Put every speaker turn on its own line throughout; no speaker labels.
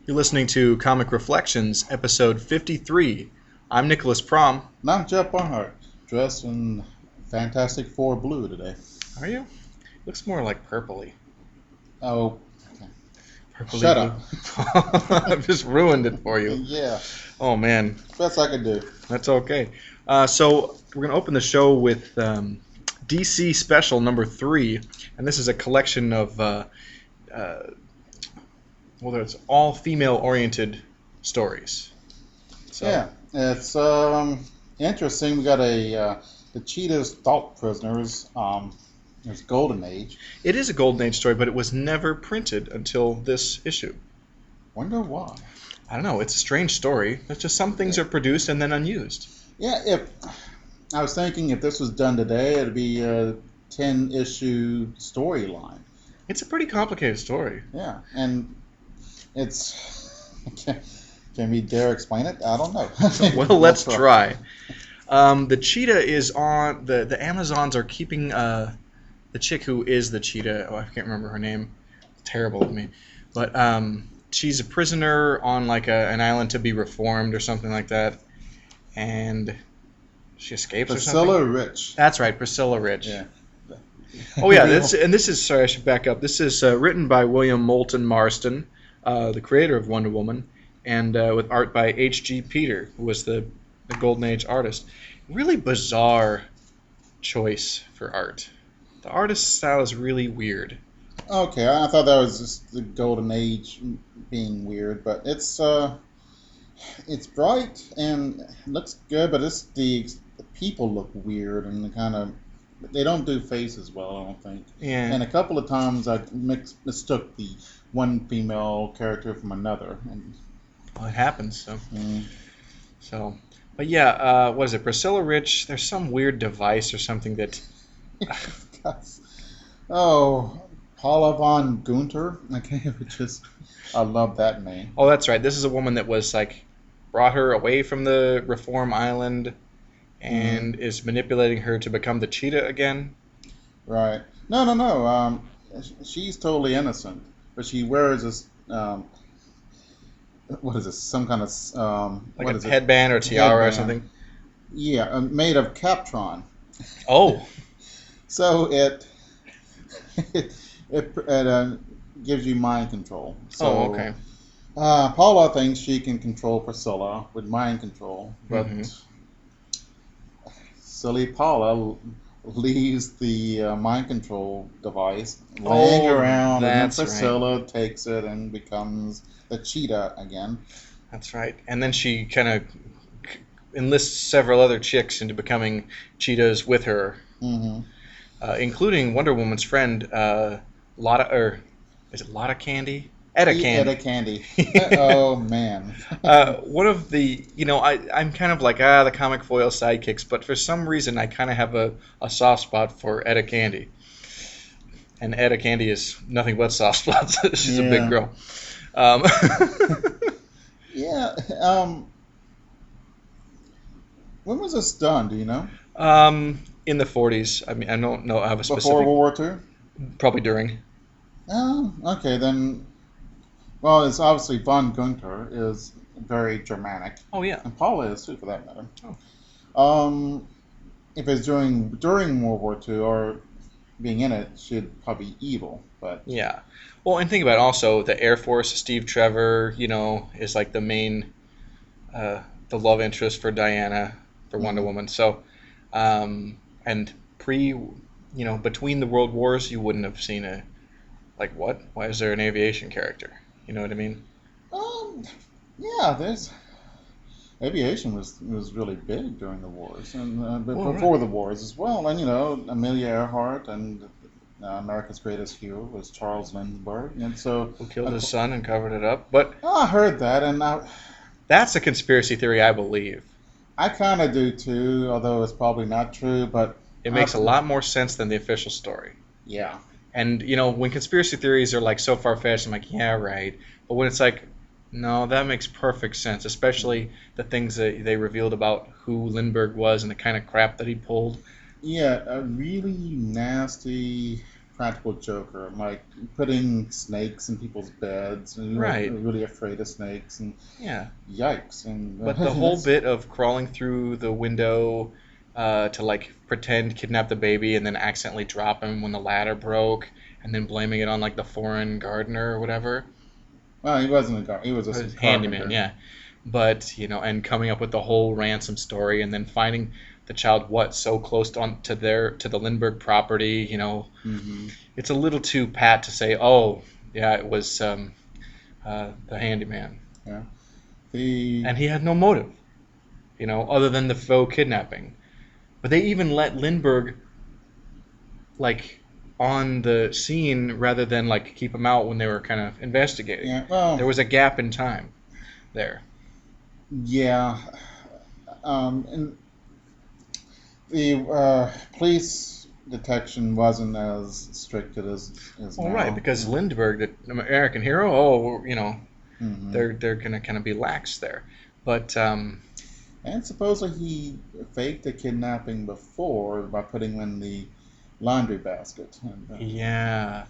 You're listening to Comic Reflections, episode 53. I'm Nicholas Prom.
And I'm Jeff Barnhart, dressed in Fantastic Four blue today.
Are you? Looks more like purpley.
Oh,
Purpley
shut
blue.
up.
I've just ruined it for you.
Yeah,
Oh, man.
best I could do.
That's okay. So we're going to open the show with DC Special number 3. And this is a collection of, it's all female-oriented stories. So,
Yeah, it's interesting. We got the Cheetah's Thought Prisoners. It's Golden Age.
it is a Golden Age story, but it was never printed until this issue.
Wonder why.
I don't know. It's a strange story. It's just some things are produced and then unused.
Yeah, if I was thinking if this was done today, it'd be a 10-issue storyline.
It's a pretty complicated story.
Yeah, and it's can we dare explain it? I don't know.
Well, let's try. The cheetah is on the Amazons are keeping the chick who is the cheetah. Oh, I can't remember her name. It's terrible of me, but she's a prisoner on like an island to be reformed or something like that, and she escapes or something.
Priscilla Rich.
That's right, Priscilla Rich.
Yeah.
Oh yeah, this is sorry, I should back up. This is written by William Moulton Marston, the creator of Wonder Woman, and with art by H.G. Peter, who was the Golden Age artist. Really bizarre choice for art. The artist's style is really weird.
Okay, I thought that was just the Golden Age being weird, but it's bright and it looks good, but it's the people look weird and they don't do faces well, I don't think.
Yeah.
And a couple of times I mistook the one female character from another. And,
Well, it happens. So, but yeah, what is it? Priscilla Rich. There's some weird device or something that.
Oh, Paula von Gunter. Okay, I love that name.
Oh, that's right. This is a woman that was like brought her away from the Reform Island and is manipulating her to become the cheetah again.
Right. No. She's totally innocent, but she wears this. What is this? Some kind of
Like
what
a
is it?
headband or tiara or
Headband.
something.
Yeah, made of Captron.
Oh,
So it gives you mind control. So,
okay.
Paula thinks she can control Priscilla with mind control, but silly Paula leaves the mind control device laying around, and then
that's right.
Priscilla takes it and becomes the cheetah again.
That's right. And then she kind of enlists several other chicks into becoming cheetahs with her, including Wonder Woman's friend, Lotta, or is it Lotta Candy? Etta Candy.
Etta Candy. Oh, man.
One of the, I'm kind of like, the comic foil sidekicks, but for some reason I kind of have a soft spot for Etta Candy. And Etta Candy is nothing but soft spots. She's a big girl.
Yeah. When was this done? Do you know?
In the 40s. I mean, I don't know. I have a specific.
Before World War II?
Probably during.
Oh, okay, then. Well, it's obviously Von Gunther is very Germanic.
Oh yeah.
And Paula is too, for that matter.
Oh.
If it's during World War II or being in it, she'd probably be evil. But
Yeah. Well, and think about it also the Air Force. Steve Trevor, is like the main, the love interest for Diana for Wonder Woman. So, and between the World Wars, you wouldn't have seen what? Why is there an aviation character? You know what I mean?
Yeah, there's aviation was really big during the wars and but
Oh,
before the wars as well. And Amelia Earhart and America's Greatest Hero was Charles Lindbergh, and so
Who killed his son and covered it up? But
I heard that, and
that's a conspiracy theory, I believe.
I kind of do too, although it's probably not true. But
It makes a lot more sense than the official story.
Yeah.
And, when conspiracy theories are, like, so far-fetched, I'm like, yeah, right. But when it's like, no, that makes perfect sense, especially the things that they revealed about who Lindbergh was and the kind of crap that he pulled.
Yeah, a really nasty practical joker, like putting snakes in people's beds, and
Right.
really afraid of snakes, and
Yeah.
yikes! And
But the whole bit of crawling through the window to like pretend kidnap the baby and then accidentally drop him when the ladder broke, and then blaming it on like the foreign gardener or whatever.
well, he wasn't a guy; he was just a
Handyman,
carpenter.
yeah. But and coming up with the whole ransom story, and then finding the child so close to the Lindbergh property.
Hmm.
It's a little too pat to say, oh yeah, it was the handyman,
Yeah. The
and he had no motive, other than the faux kidnapping. But they even let Lindbergh like on the scene rather than like keep him out when they were kind of investigating.
yeah. Well,
There was a gap in time there.
yeah. And the police detection wasn't as strict as
Well,
now.
right, because Lindbergh, the American hero, oh,
Mhm.
they're gonna kind of be lax there. But
And supposedly he faked a kidnapping before by putting him in the laundry basket. And,
yeah,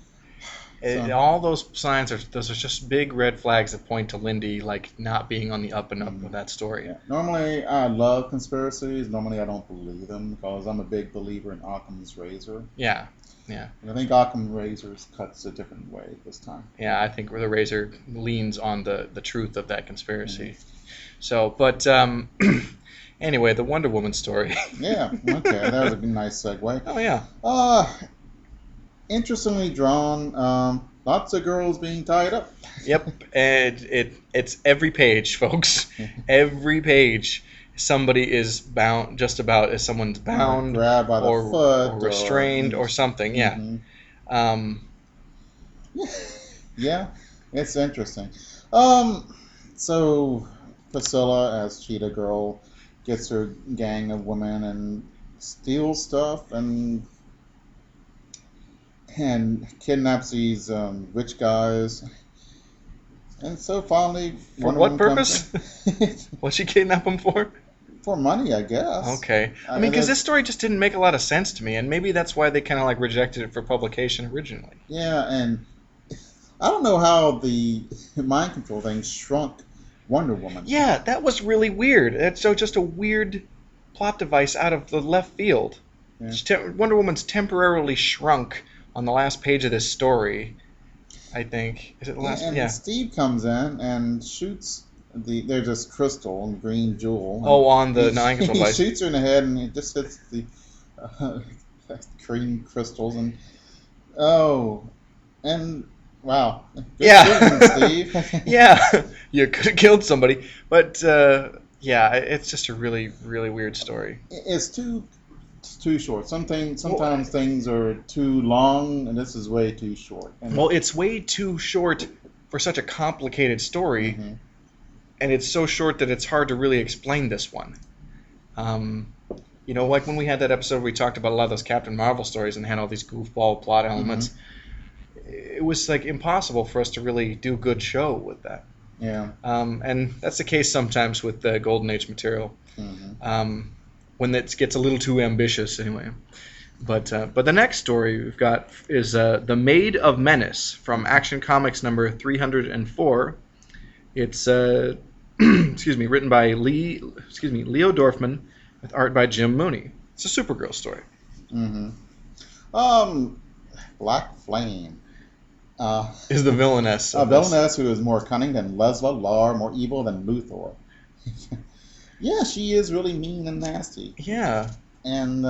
so-
all those signs those are just big red flags that point to Lindy like not being on the up and up of that story.
yeah. Normally, I love conspiracies. Normally, I don't believe them because I'm a big believer in Occam's razor.
Yeah,
And I think Occam's razor cuts a different way this time.
yeah, I think where the razor leans on the truth of that conspiracy. So, but anyway, the Wonder Woman story.
Yeah, okay, that was a nice segue.
Oh yeah,
Interestingly drawn. Lots of girls being tied up.
yep, and it's every page, folks. Every page, somebody is bound. Just about as someone's bound
Grabbed by the
or,
foot.
or restrained or something. Yeah.
Mhm.
Um,
Yeah, it's interesting. So Priscilla, as Cheetah Girl, gets her gang of women and steals stuff and kidnaps these rich guys. And so finally,
for
Wonder
what
Woman comes
purpose?
in.
What'd she kidnap him for?
For money, I guess.
Okay. I mean, because this story just didn't make a lot of sense to me, and maybe that's why they kind of like rejected it for publication originally.
Yeah, and I don't know how the mind control thing shrunk Wonder Woman.
Yeah, that was really weird. That's so just a weird plot device out of the left field.
Yeah.
Wonder Woman's temporarily shrunk on the last page of this story. I think is it the last?
And
Yeah.
Steve comes in and shoots there's this crystal and green jewel.
Oh, on the
he,
mind control
he
device.
shoots her in the head and it just hits the green crystals and wow. Good
Yeah.
shooting, Steve.
Yeah, you could have killed somebody, but yeah, it's just a really, really weird story.
It's too short. Sometimes things are too long, and this is way too short. And,
Well, it's way too short for such a complicated story,
Mhm.
and it's so short that it's hard to really explain this one. Like when we had that episode where we talked about a lot of those Captain Marvel stories and had all these goofball plot elements, it was like impossible for us to really do a good show with that.
Yeah.
And that's the case sometimes with the Golden Age material.
Mhm.
When it gets a little too ambitious, anyway. But the next story we've got is The Maid of Menace from Action Comics number 304. It's written by Leo Dorfman with art by Jim Mooney. It's a Supergirl story.
Mhm. Black Flame.
Is the villainess.
A
of this.
villainess who is more cunning than Lesla Lar, more evil than Luthor. Yeah, she is really mean and nasty.
Yeah.
And,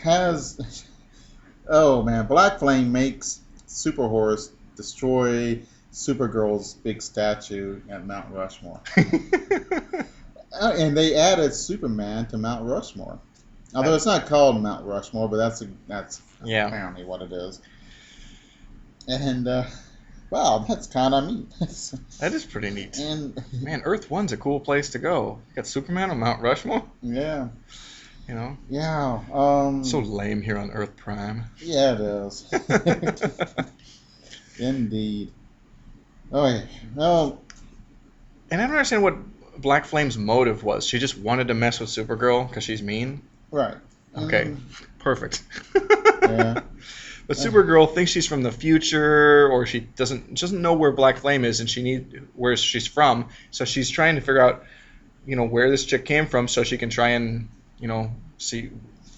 has... Oh, man. Black Flame makes Super Horse destroy Supergirl's big statue at Mount Rushmore. And they added Superman to Mount Rushmore. Although it's not called Mount Rushmore, but that's
Yeah.
apparently what it is. And, wow, that's kind of neat.
That is pretty neat.
And,
Man, Earth 1's a cool place to go. You got Superman on Mount Rushmore?
yeah. Yeah.
So lame here on Earth Prime.
Yeah, it is. Indeed. Oh, yeah. No.
And I don't understand what Black Flame's motive was. She just wanted to mess with Supergirl because she's mean?
Right.
Okay. perfect.
Yeah.
But Supergirl thinks she's from the future, or she doesn't know where Black Flame is, and where she's from. So she's trying to figure out, where this chick came from, so she can try and, see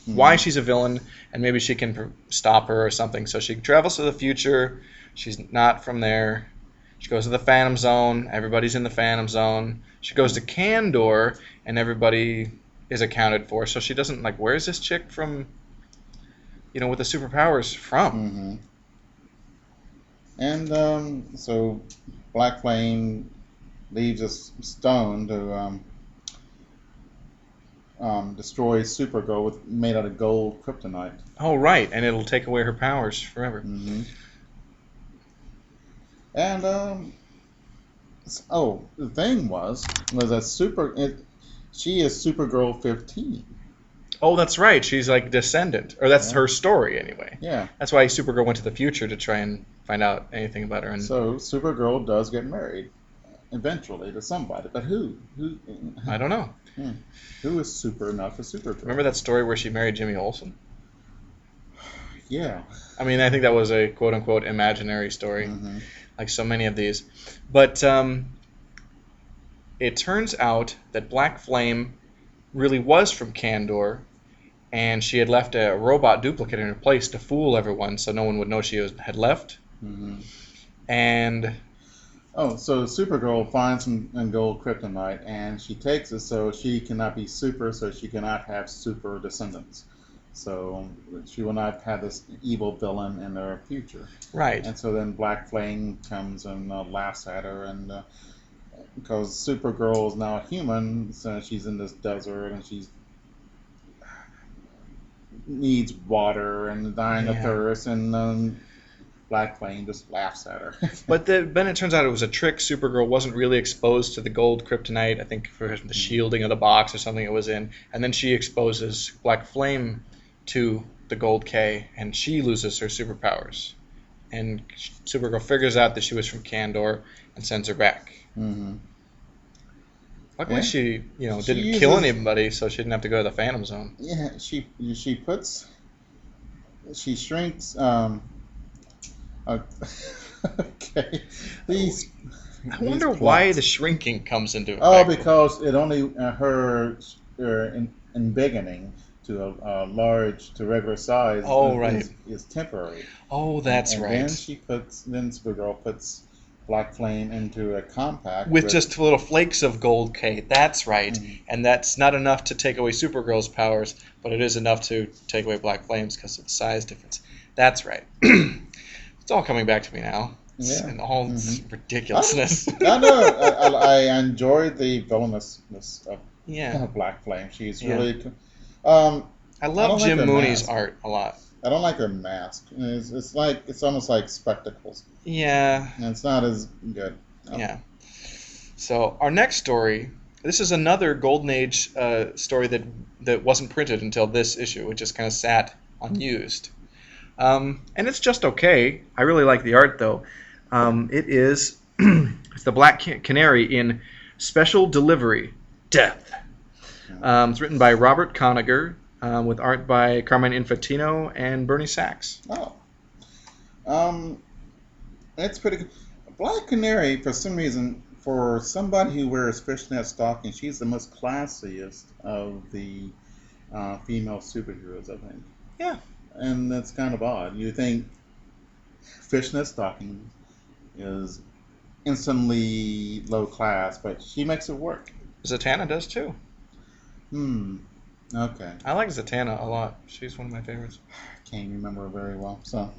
why she's a villain, and maybe she can stop her or something. So she travels to the future. She's not from there. She goes to the Phantom Zone. Everybody's in the Phantom Zone. She goes to Kandor, and everybody is accounted for. So she doesn't where's this chick from? With the superpowers from.
And so Black Flame leaves a stone to destroy Supergirl made out of gold kryptonite.
Oh, right, and it'll take away her powers forever.
And the thing was that she is Supergirl 15.
Oh, that's right. She's descendant, or that's her story anyway.
Yeah.
That's why Supergirl went to the future to try and find out anything about her. And
so Supergirl does get married eventually to somebody, but who?
I don't know.
Who is super enough for Supergirl?
Remember that story where she married Jimmy Olsen?
Yeah.
I mean, I think that was a quote unquote imaginary story, like so many of these. But it turns out that Black Flame really was from Kandor, and she had left a robot duplicate in her place to fool everyone so no one would know she had left. And
so Supergirl finds some gold kryptonite, and she takes it so she cannot be super, so she cannot have super descendants. So she will not have this evil villain in her future.
Right.
And so then Black Flame comes and laughs at her, and because Supergirl is now a human, so she's in this desert, and she's needs water and dying of thirst, and Black Flame just laughs at her.
But then it turns out it was a trick. Supergirl wasn't really exposed to the gold kryptonite, I think for the shielding of the box or something it was in, and then she exposes Black Flame to the gold K, and she loses her superpowers. And Supergirl figures out that she was from Kandor and sends her back. Luckily, she didn't kill anybody, so she didn't have to go to the Phantom Zone.
Yeah, she shrinks. Okay.
I wonder why the shrinking comes into effect.
Oh, because it only her in beginning to a large to regular size. Is temporary.
Oh, that's right.
And then Supergirl puts Black Flame into a compact
with just little flakes of gold K. That's right. And that's not enough to take away Supergirl's powers, but it is enough to take away Black Flame's because of the size difference. That's right. It's all coming back to me now. And all this ridiculousness.
I enjoyed the villainousness of Black Flame. She's really.
I love Jim Mooney's art a lot.
I don't like her mask. It's almost like spectacles.
Yeah.
And it's not as good.
Yeah. So our next story. This is another Golden Age story that wasn't printed until this issue. It just kind of sat unused. And it's just okay. I really like the art, though. It is it's the Black Canary in Special Delivery, Death. It's written by Robert Conagher, with art by Carmine Infantino and Bernie Sachs.
That's pretty good. Black Canary, for some reason, for somebody who wears fishnet stockings, she's the most classiest of the female superheroes, I think.
Yeah.
And that's kind of odd. You think fishnet stocking is instantly low class, but she makes it work.
Zatanna does too.
Okay.
I like Zatanna a lot. She's one of my favorites.
Can't remember her very well. So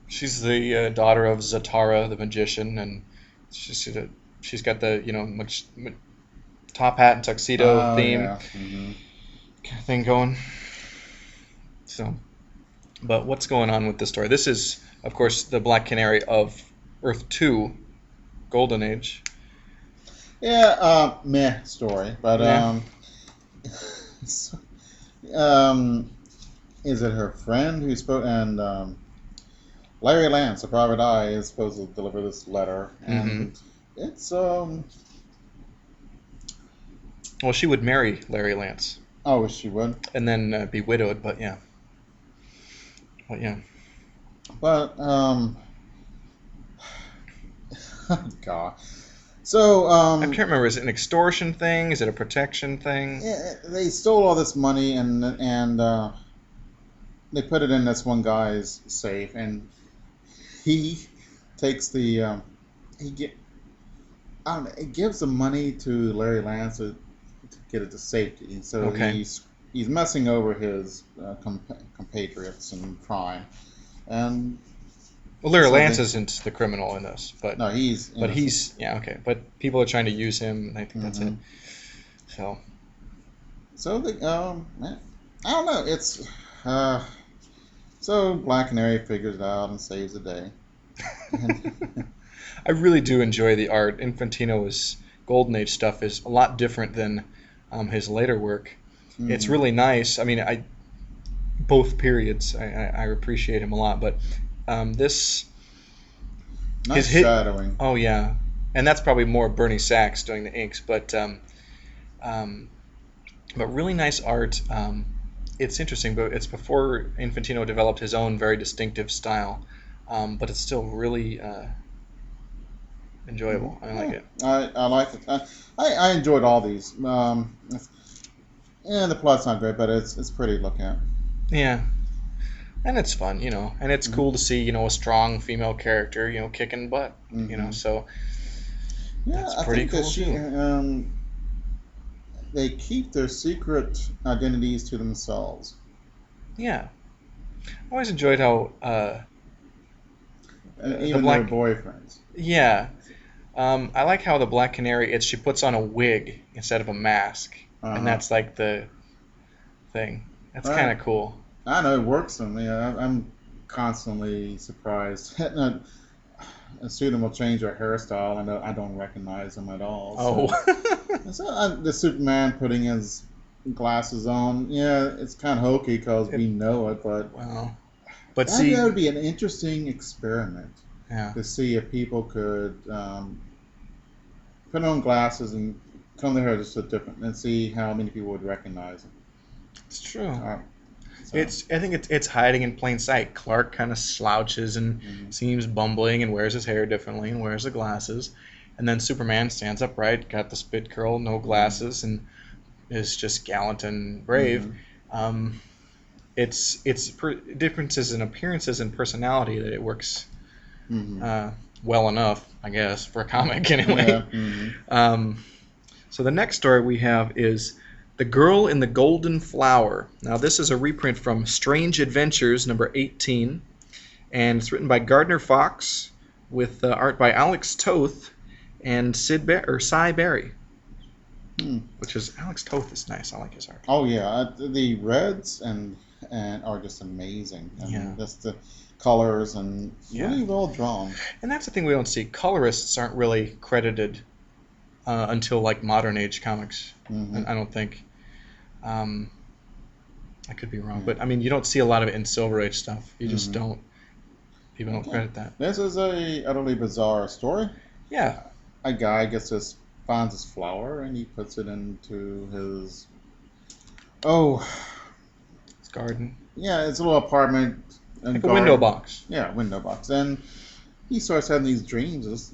she's the daughter of Zatara, the magician, and she's got the top hat and tuxedo theme kind of thing going. So. But what's going on with this story? This is, of course, the Black Canary of Earth 2, Golden Age.
Yeah, meh story. But, is it her friend who spoke? And Larry Lance, the private eye, is supposed to deliver this letter. And it's,
Well, she would marry Larry Lance.
Oh, she would?
And then be widowed, but yeah. Well, yeah.
But God. So
I can't remember. Is it an extortion thing? Is it a protection thing?
yeah, they stole all this money and they put it in this one guy's safe, and he takes the he get I don't know, it gives the money to Larry Lance to get it to safety. So
Okay.
he's messing over his compatriots in crime, and
Well, Larry
So
Lance
they-
isn't the criminal in this, but
no, he's
but he's yeah okay. But people are trying to use him, and I think that's it.
Mhm.
So
So the I don't know. It's so Black Canary figures it out and saves the day. And,
I really do enjoy the art. Infantino's Golden Age stuff is a lot different than his later work. It's
Mhm.
really nice. I mean, both periods I appreciate him a lot, but this
nice
his hit-
shadowing.
oh yeah, and that's probably more Bernie Sachs doing the inks, but really nice art. It's interesting, but it's before Infantino developed his own very distinctive style, but it's still really enjoyable. I like it.
I like it. I enjoyed all these. The plot's not great, but it's pretty to look at.
Yeah, and it's fun, and it's
Mhm.
cool to see, a strong female character, kicking butt,
Mhm.
so
Yeah,
That's
I
pretty
think that
cool,
she
too.
they keep their secret identities to themselves.
yeah. I always enjoyed how,
And
the
even
Black-
their boyfriends.
yeah, I like how the Black Canary, she puts on a wig instead of a mask,
Uh-huh.
and that's like the thing. That's
Right.
kind of cool.
I know it works on me. I'm constantly surprised. A student will change their hairstyle, and I don't recognize them at all.
Oh.
So the Superman putting his glasses on, yeah, it's kind of hokey because we know it, but
Wow. But see,
that would be an interesting experiment
yeah.
to see if people could put on glasses and comb their hair just a different, and see how many people would recognize them.
It's true.
So,
I think it's hiding in plain sight. Clark kind of slouches and
Mhm.
seems bumbling and wears his hair differently and wears the glasses. And then Superman stands upright, got the spit curl, no glasses, and is just gallant and brave.
Mhm.
It's differences in appearances and personality that it works
Mhm.
well enough, I guess, for a comic anyway.
Yeah, mhm.
So the next story we have is The Girl in the Golden Flower. Now this is a reprint from Strange Adventures number 18, and it's written by Gardner Fox with art by Alex Toth and Cy Berry,
Hmm.
which is Alex Toth is nice. I like his art.
Oh yeah, the reds and are just amazing. I
Yeah.
mean, just the colors and
Yeah.
really well drawn.
And that's the thing we don't see. Colorists aren't really credited until like modern age comics.
Mhm.
I don't think. I could be wrong,
Yeah.
but I mean, you don't see a lot of it in Silver Age stuff. You just
Mhm.
don't. People don't
Okay.
credit that.
This is a utterly bizarre story.
Yeah.
A guy finds his flower and he puts it into his
It's garden.
yeah, it's a little apartment and
Like a window box.
Yeah, window box. And he starts having these dreams of this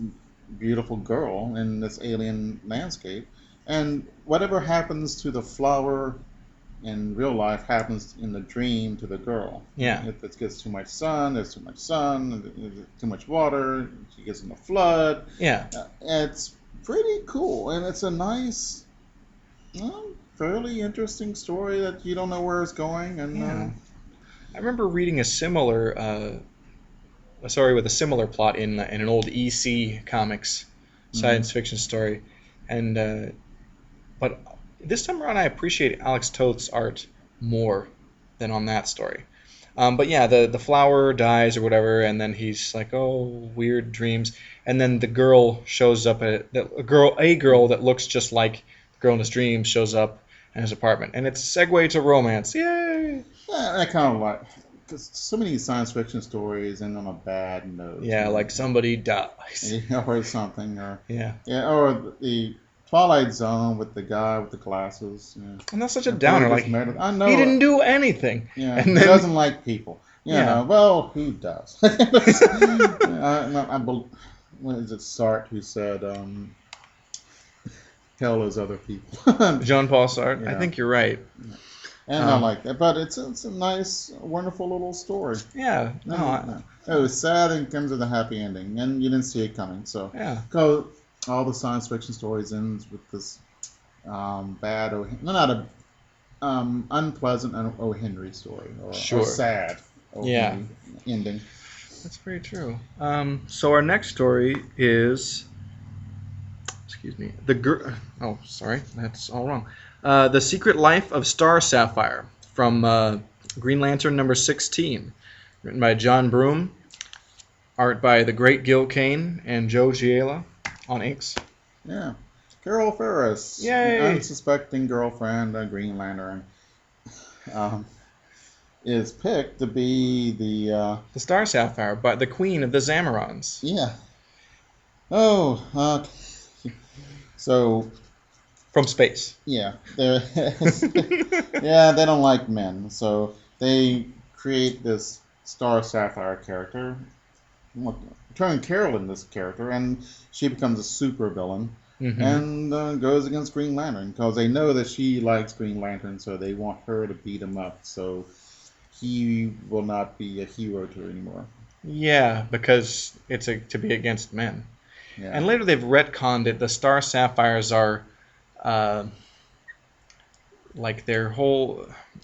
beautiful girl in this alien landscape. And whatever happens to the flower in real life happens in the dream to the girl.
Yeah.
If it gets too much sun, there's too much sun, too much water, she gets in a flood.
Yeah.
It's pretty cool. And it's a nice, fairly interesting story that you don't know where it's going. And
Yeah. I remember reading a similar, with a similar plot in an old EC Comics science fiction story, and but this time around I appreciate Alex Toth's art more than on that story. But yeah, the flower dies or whatever, and then he's like, oh, weird dreams, and then the girl shows up a girl that looks just like the girl in his dreams shows up in his apartment, and it's a segue to romance. Yay!
Yeah, I kind of like, because so many science fiction stories end on a bad note.
Yeah, like somebody dies.
Or something, or
Yeah.
or the Twilight Zone with the guy with the glasses. Yeah.
And that's such a downer. Like,
I know
he didn't do anything.
Yeah,
and
he
then-
doesn't like people.
Yeah.
Well, who does? What is it, Sartre, who said, hell is other people.
Jean-Paul Sartre. I
Yeah.
think you're right.
And I like that. But it's a nice, wonderful little story.
Yeah. No.
It was sad and comes with a happy ending, and you didn't see it coming. So,
Yeah.
because all the science fiction stories ends with this unpleasant O. Henry story, or sad O. Henry ending.
That's very true. So our next story is, excuse me, oh, sorry, that's all wrong. The Secret Life of Star Sapphire from Green Lantern number 16, written by John Broome, art by the great Gil Kane and Joe Giella on inks.
Yeah. Carol Ferris,
Yay!
unsuspecting girlfriend, Green Lantern, is picked to be the
Star Sapphire, but the queen of the Zamarons.
Yeah. Oh, so
from space.
Yeah, yeah, they don't like men, so they create this Star Sapphire character. Turn Carol in this character, and she becomes a super villain.
Mm-hmm.
And goes against Green Lantern because they know that she likes Green Lantern, so they want her to beat him up, so he will not be a hero to her anymore.
Yeah, because it's to be against men.
Yeah.
And later they've retconned it. The Star Sapphires are like they're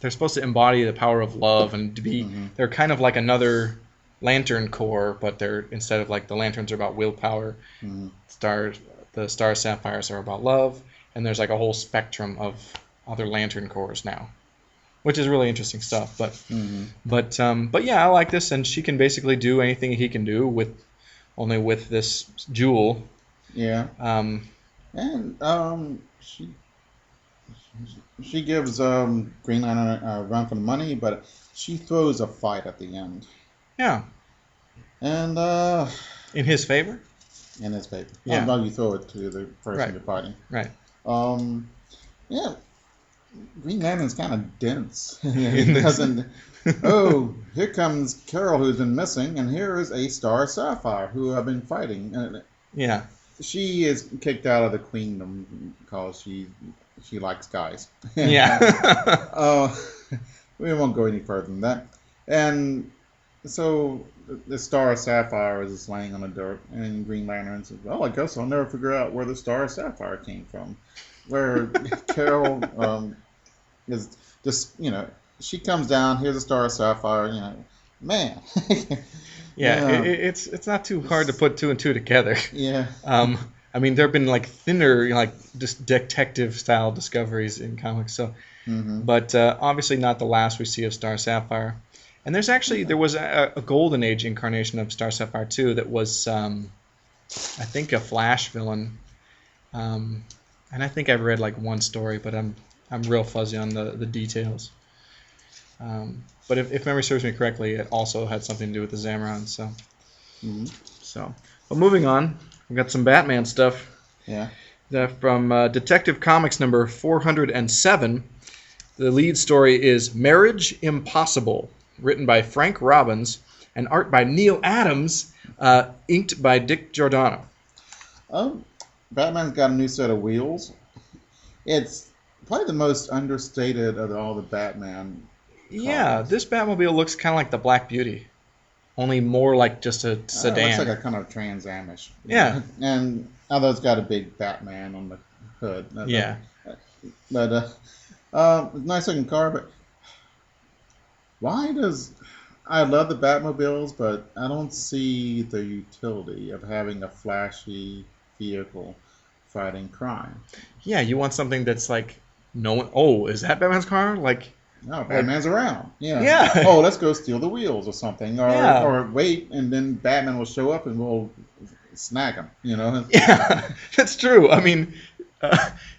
supposed to embody the power of love and to be. Mm-hmm. They're kind of like another Lantern Corps, but they're instead of like the Lanterns are about willpower. Mm-hmm. The Star Sapphires are about love, and there's like a whole spectrum of other Lantern Corps now, which is really interesting stuff. But but yeah, I like this, and she can basically do anything he can do with this jewel.
Yeah. She gives Green Lantern a run for the money, but she throws a fight at the end.
Yeah.
And
in his favor.
In his favor.
Yeah.
Well, you throw it to the person you're fighting.
Right.
Yeah. Green Lantern's kind of dense. He doesn't. Oh, here comes Carol, who's been missing, and here is a Star Sapphire who I've been fighting.
Yeah.
She is kicked out of the queendom because she likes guys.
Yeah.
We won't go any further than that. And so the Star Sapphire is just laying on the dirt, and Green Lantern says, "Well, I guess I'll never figure out where the Star Sapphire came from." Where Carol is just, she comes down, here's a Star Sapphire, man.
Yeah, it's not too hard to put two and two together.
Yeah.
I mean, there have been like thinner, like just detective style discoveries in comics. So, but obviously not the last we see of Star Sapphire. And there was a Golden Age incarnation of Star Sapphire too that was, I think, a Flash villain. And I think I've read like one story, but I'm real fuzzy on the details. But if memory serves me correctly, it also had something to do with the Zamarons. So, but moving on, we've got some Batman stuff.
Yeah.
From Detective Comics number 407. The lead story is Marriage Impossible, written by Frank Robbins and art by Neil Adams, inked by Dick Giordano.
Batman's got a new set of wheels. It's probably the most understated of all the Batman.
Yeah, this Batmobile looks kind of like the Black Beauty, only more like just a sedan.
It looks like a kind of Trans Amish.
Yeah.
And although it's got a big Batman on the hood.
Yeah.
But nice looking car, but I love the Batmobiles, but I don't see the utility of having a flashy vehicle fighting crime.
Yeah, you want something that's like, is that Batman's car? Like,
no, Batman's around. Yeah.
Yeah.
Oh, let's go steal the wheels or something, or wait, and then Batman will show up and we'll snag him.
Yeah, that's true. I mean,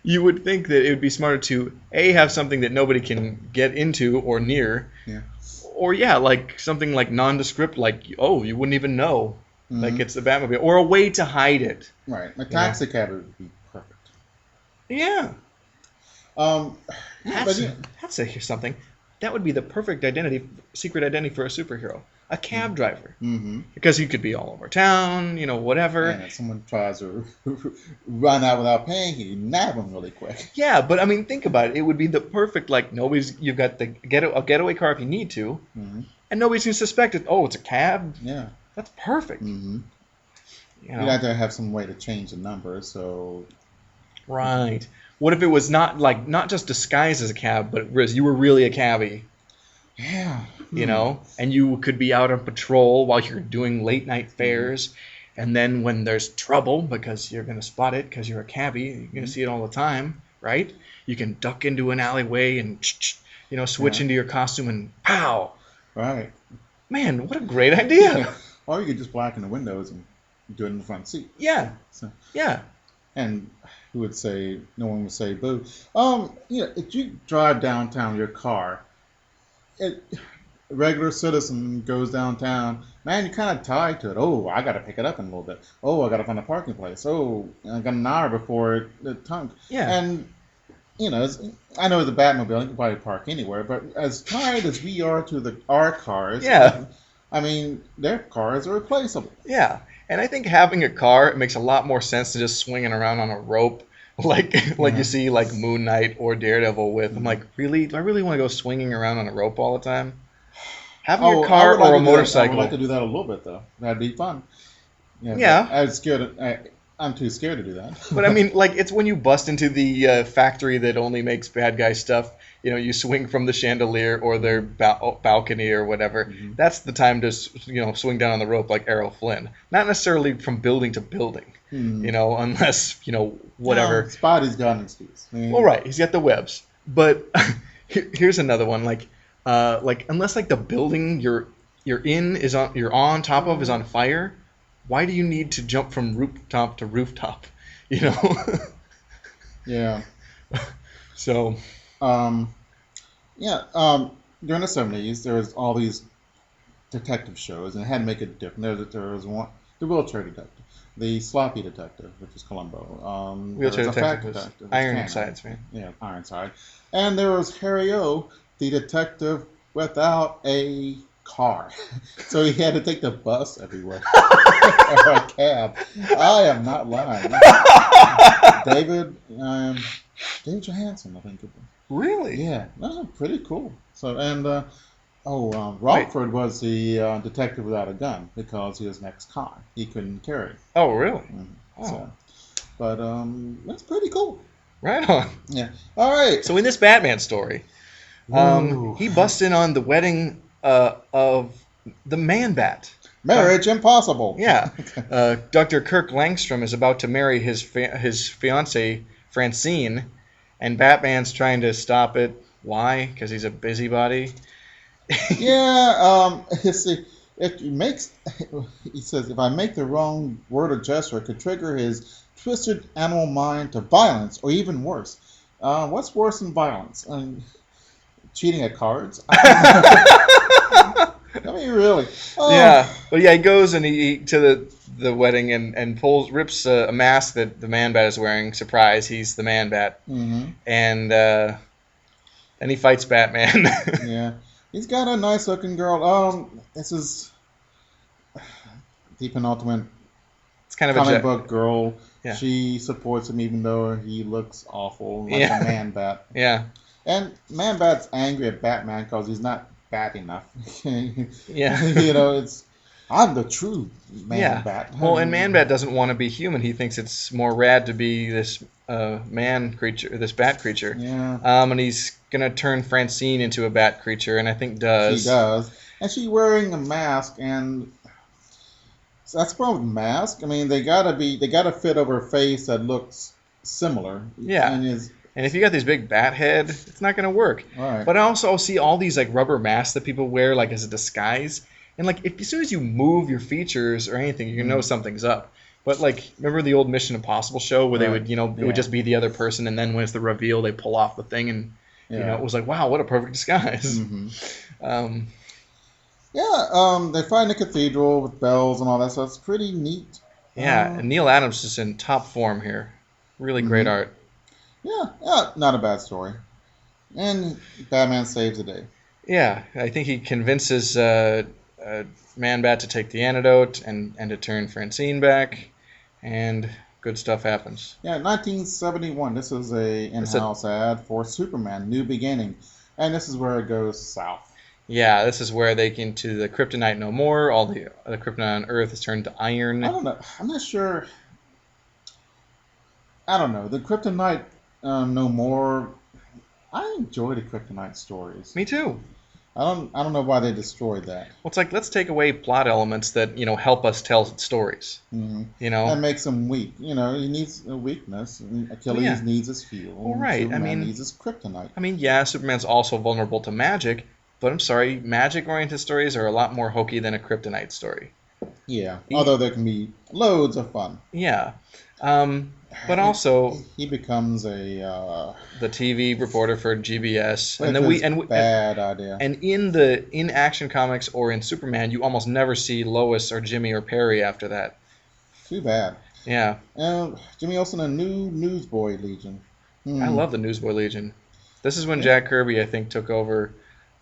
you would think that it would be smarter to have something that nobody can get into or near.
Yeah.
Or like something like nondescript, like you wouldn't even know, like it's the Batmobile, or a way to hide it.
Right, a taxi cab would be perfect.
Yeah.
But
Here's something. that would be the perfect secret identity for a superhero. A cab driver.
Mm-hmm.
Because he could be all over town, whatever.
And if someone tries to run out without paying, you nab them really quick.
Yeah, but I mean, think about it. It would be the perfect, you've got a getaway car if you need to,
Mm-hmm.
and nobody's going to suspect it. Oh, it's a cab?
Yeah.
That's perfect.
Mm-hmm.
You know?
You'd have to have some way to change the number, so...
Right. What if it was not just disguised as a cab, but you were really a cabbie?
Yeah.
And you could be out on patrol while you're doing late night fares, and then when there's trouble, because you're going to spot it because you're a cabbie, you're going to see it all the time, right? You can duck into an alleyway and switch into your costume and pow.
Right.
Man, what a great idea.
Or you could just blacken the windows and do it in the front seat.
Yeah.
So,
Yeah.
and who would say, no one would say boo. If you drive downtown your car, a regular citizen goes downtown, man, you're kind of tied to it. Oh, I got to pick it up in a little bit. Oh, I got to find a parking place. Oh, I got an hour before it tunk.
Yeah.
And, I know the Batmobile, you can probably park anywhere, but as tied as we are to our cars,
Yeah.
I mean, their cars are replaceable.
Yeah. And I think having a car, it makes a lot more sense than just swinging around on a rope like you see like Moon Knight or Daredevil with. I'm like, really? Do I really want to go swinging around on a rope all the time? Having a car or a motorcycle.
I would like to do that a little bit, though. That'd be fun.
Yeah.
I'm too scared to do that.
But I mean, it's when you bust into the factory that only makes bad guy stuff. You swing from the chandelier or their balcony or whatever.
Mm-hmm.
That's the time to swing down on the rope like Errol Flynn. Not necessarily from building to building. Unless whatever.
No, Spotty's got an excuse.
Well, right, he's got the webs. But here's another one. Unless the building you're on top of is on fire, why do you need to jump from rooftop to rooftop?
Yeah.
So.
During the 70s, there was all these detective shows, and it had to make it different. There was one, the wheelchair detective, the sloppy detective, which is Columbo.
Wheelchair detective was Ironsides, man.
Yeah, Ironside. And there was Harry O, the detective without a car. So he had to take the bus everywhere. Or a cab. I am not lying. David Johansen, I think it was.
Really?
Yeah, that was pretty cool. So Rockford was the detective without a gun because he was an ex-con. He couldn't carry.
Oh, really?
Mm-hmm.
Oh.
So, but that's pretty cool.
Right on.
Yeah. All right.
So in this Batman story, he busts in on the wedding of the Man-Bat.
Marriage impossible.
Yeah. Dr. Kirk Langstrom is about to marry his fiancée, Francine, and Batman's trying to stop it. Why? Because he's a busybody.
Yeah. He says, if I make the wrong word or gesture, it could trigger his twisted animal mind to violence, or even worse. What's worse than violence? Cheating at cards? I mean, really.
Yeah. But yeah, he goes and he to the wedding and rips a mask that the Man-Bat is wearing. Surprise, he's the Man-Bat.
Mm-hmm.
And then he fights Batman.
Yeah. He's got a nice looking girl. This is the penultimate
It's kind of
comic book girl.
Yeah.
She supports him even though he looks awful, like
Yeah.
a Man-Bat.
Yeah.
And Man-Bat's angry at Batman because he's not bat enough.
Yeah.
I'm the true Man-Bat.
Well, and Man-Bat doesn't want to be human. He thinks it's more rad to be this man creature, this bat creature.
Yeah.
And he's gonna turn Francine into a bat creature, and I think does.
She does. And she's wearing a mask, and so that's the problem with mask. I mean, they gotta fit over a face that looks similar.
Yeah. And if you got this big bat head, it's not going to work.
Right.
But I also see all these rubber masks that people wear as a disguise. And as soon as you move your features or anything, you know something's up. But remember the old Mission Impossible show where they would, it would just be the other person, and then when it's the reveal, they pull off the thing, and it was wow, what a perfect disguise.
Mm-hmm. They find a cathedral with bells and all that, so it's pretty neat.
Yeah, and Neil Adams is in top form here. Really great art.
Yeah, not a bad story. And Batman saves the day.
Yeah, I think he convinces Man-Bat to take the antidote and to turn Francine back, and good stuff happens.
Yeah, 1971. This is a
It's a
in-house ad for Superman: New Beginning, and this is where it goes south.
Yeah, this is where they get to the kryptonite no more. All the kryptonite on Earth is turned to iron.
I don't know. I'm not sure. I don't know. The Kryptonite no more. I enjoy the Kryptonite stories.
Me too.
I don't know why they destroyed that.
Well, it's like let's take away plot elements that help us tell stories.
Hmm.
You know.
That makes him weak. He needs a weakness. Achilles
Yeah.
needs his fuel.
Well, right.
Superman needs his kryptonite.
I mean, yeah, Superman's also vulnerable to magic, but I'm sorry, magic-oriented stories are a lot more hokey than a kryptonite story.
Yeah. Although there can be loads of fun.
Yeah. But also
he becomes a
the TV reporter for GBS,
which
and then
is bad idea.
And in Action Comics or in Superman, you almost never see Lois or Jimmy or Perry after that.
Too bad.
Yeah.
Jimmy Olsen, a new Newsboy Legion.
I love the Newsboy Legion. This is when Jack Kirby, I think, took over,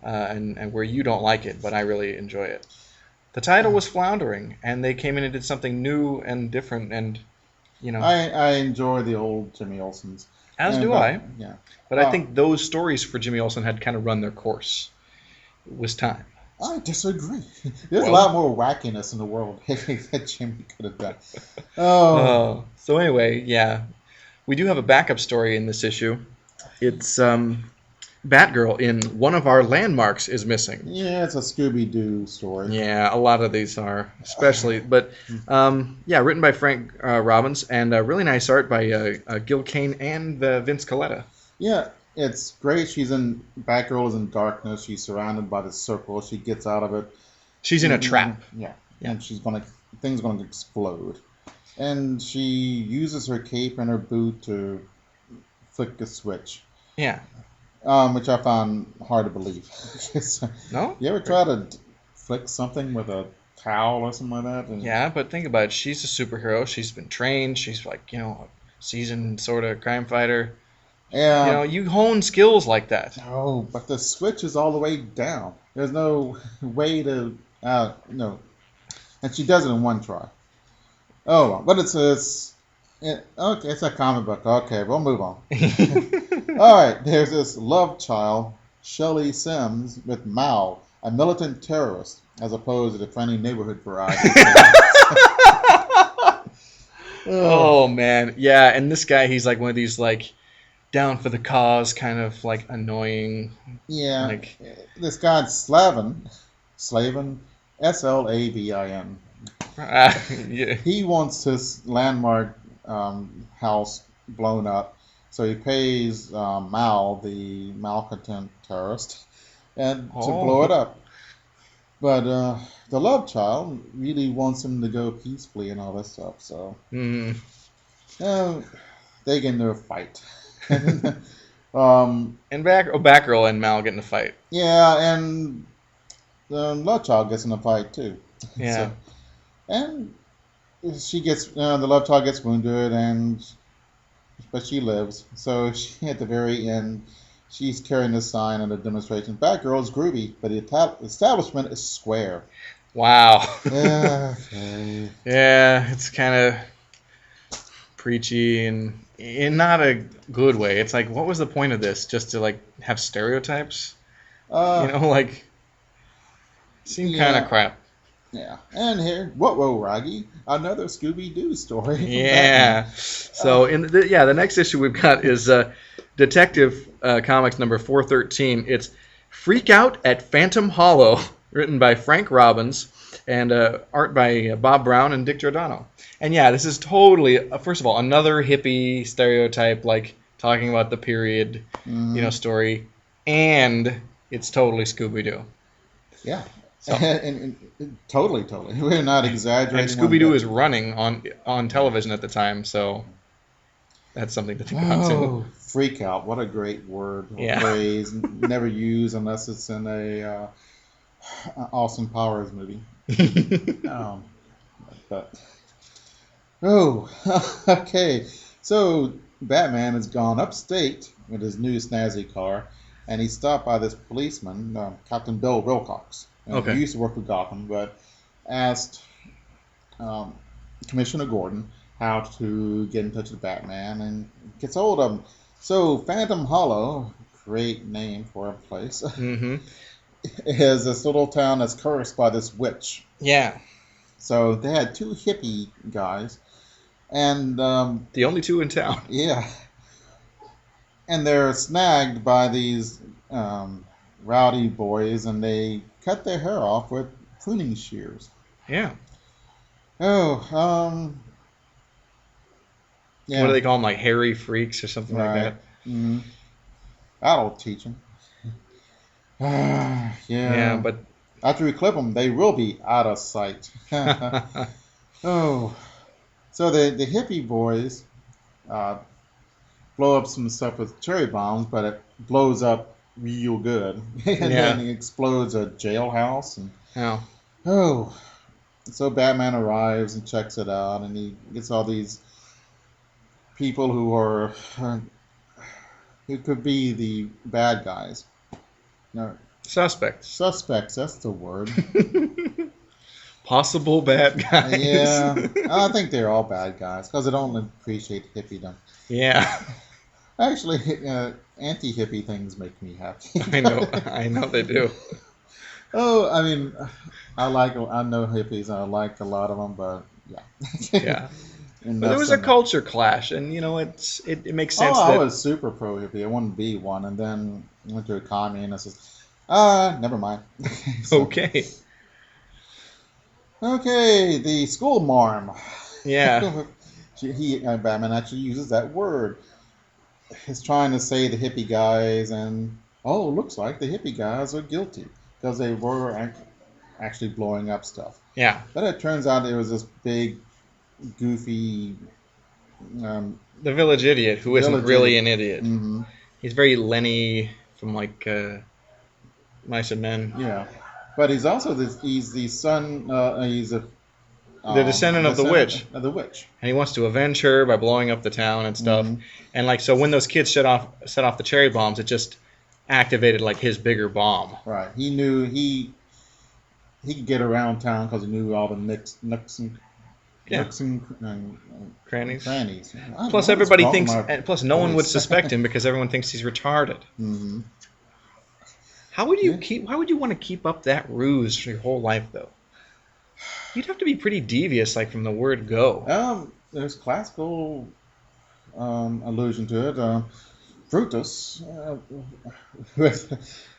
and where you don't like it, but I really enjoy it. The title was floundering, and they came in and did something new and different, and
I enjoy the old Jimmy Olsens.
As do I.
Yeah.
But I think those stories for Jimmy Olsen had kind of run their course. It was time.
I disagree. There's a lot more wackiness in the world that Jimmy could have done. Oh.
So anyway, yeah. We do have a backup story in this issue. It's Batgirl in One of Our Landmarks is missing.
Yeah, it's a Scooby-Doo story.
Yeah, a lot of these are, especially. But, written by Frank Robbins, and really nice art by Gil Kane and Vince Colletta.
Yeah, it's great. Batgirl is in darkness. She's surrounded by the circle. She gets out of it.
She's in a trap.
Yeah, and things gonna explode. And she uses her cape and her boot to flick a switch.
Yeah.
Which I found hard to believe.
No?
You ever try to flick something with a towel or something like that?
Yeah, but think about it. She's a superhero. She's been trained. She's like, a seasoned sort of crime fighter.
Yeah.
You hone skills like that.
Oh, but the switch is all the way down. There's no way to, no. And she does it in one try. Oh, but it's a comic book. Okay, we'll move on. All right, there's this love child, Shelley Sims, with Mal, a militant terrorist, as opposed to the friendly neighborhood variety.
Oh, man. Yeah, and this guy, he's like one of these, like, down for the cause, kind of, like, annoying.
Yeah,
like,
this guy, Slavin, Slavin, Slavin.
Yeah.
He wants his landmark house blown up, so he pays Mal, the malcontent terrorist, and to blow it up. But the love child really wants him to go peacefully and all this stuff. So they get into a fight.
And Batgirl and Mal get in a fight.
Yeah, and the love child gets in a fight too.
Yeah.
So, and she gets the love child gets wounded, but she lives. So at the very end, she's carrying the sign of the demonstration. Batgirl is groovy, but the establishment is square.
Wow.
Yeah. Okay.
Yeah, it's kind of preachy and in not a good way. It's like, what was the point of this? Just to like have stereotypes? Seemed kind of crap.
Yeah, and here, whoa, Raggy, another Scooby-Doo story.
Yeah. So the next issue we've got is Detective Comics number 413. It's Freak Out at Phantom Hollow, written by Frank Robbins, and art by Bob Brown and Dick Giordano. And yeah, this is totally, first of all, another hippie stereotype, like talking about the period, story, and it's totally Scooby-Doo.
Yeah. So. and totally. We're not exaggerating.
And Scooby-Doo is running on television at the time, so that's something to think about too.
Freak out! What a great word or phrase. Never used unless it's in a Austin Powers movie. Okay. So Batman has gone upstate with his new snazzy car, and he's stopped by this policeman, Captain Bill Wilcox. And
Okay.
He used to work with Gotham, but asked Commissioner Gordon how to get in touch with Batman, and gets hold of him. So Phantom Hollow, great name for a place,
Mm-hmm.
is this little town that's cursed by this witch.
Yeah.
So they had two hippie guys, and
The only two in town.
yeah, and they're snagged by these rowdy boys, and they cut their hair off with pruning shears.
Yeah.
Oh, yeah,
What do they call them? Like hairy freaks or something like
right.
that.
Mm-hmm. That'll teach them. Yeah.
Yeah, but
After we clip them, they will be out of sight. Oh, so the hippie boys blow up some stuff with cherry bombs, but it blows up real good, and
Yeah.
then it explodes a jailhouse. And
oh,
oh, so Batman arrives and checks it out, and he gets all these people who are who could be the bad guys. No,
suspects.
suspects. That's the word.
Possible bad guys.
Yeah, I think they're all bad guys because they don't appreciate hippiedom.
Yeah.
Actually, anti-hippie things make me happy.
I know they do.
Oh, I mean, I know hippies. I like a lot of them, but yeah.
Yeah.
And
But there was a culture clash, and it makes sense
I
that
was super pro hippie. I wanted to be one, and then went to a communist. And never mind. So,
okay.
okay, the school marm.
Yeah.
Batman actually uses that word. He's trying to say the hippie guys, and looks like the hippie guys are guilty because they were actually blowing up stuff.
Yeah.
But it turns out it was this big, goofy.
The village idiot who isn't
Village
really
idiot.
an idiot.
Mm-hmm.
He's very Lenny from Mice and Men.
Yeah, but he's also he's the son. He's a
The descendant of the witch.
Of the witch.
And he wants to avenge her by blowing up the town and stuff.
Mhm.
And so when those kids set off the cherry bombs, it just activated his bigger bomb.
Right. He knew he could get around town because he knew all the nooks and
Crannies.
crannies.
Plus everybody thinks, and plus no one would suspect him because everyone thinks he's retarded.
Mm-hmm.
How would you Why would you want to keep up that ruse for your whole life, though? You'd have to be pretty devious, from the word go.
There's classical allusion to it. Brutus,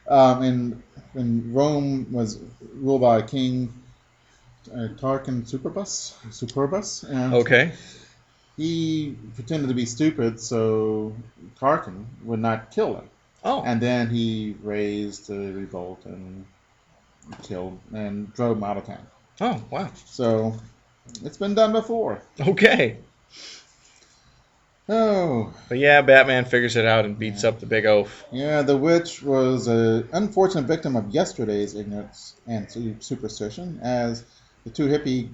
when Rome was ruled by a king, Tarquin Superbus, and
Okay.
he pretended to be stupid so Tarquin would not kill him.
Oh.
And then he raised a revolt and killed and drove him out of town.
Oh, wow.
So it's been done before.
Okay.
Oh,
But yeah, Batman figures it out and beats up the big oaf.
yeah, the witch was an unfortunate victim of yesterday's ignorance and superstition, as the two hippie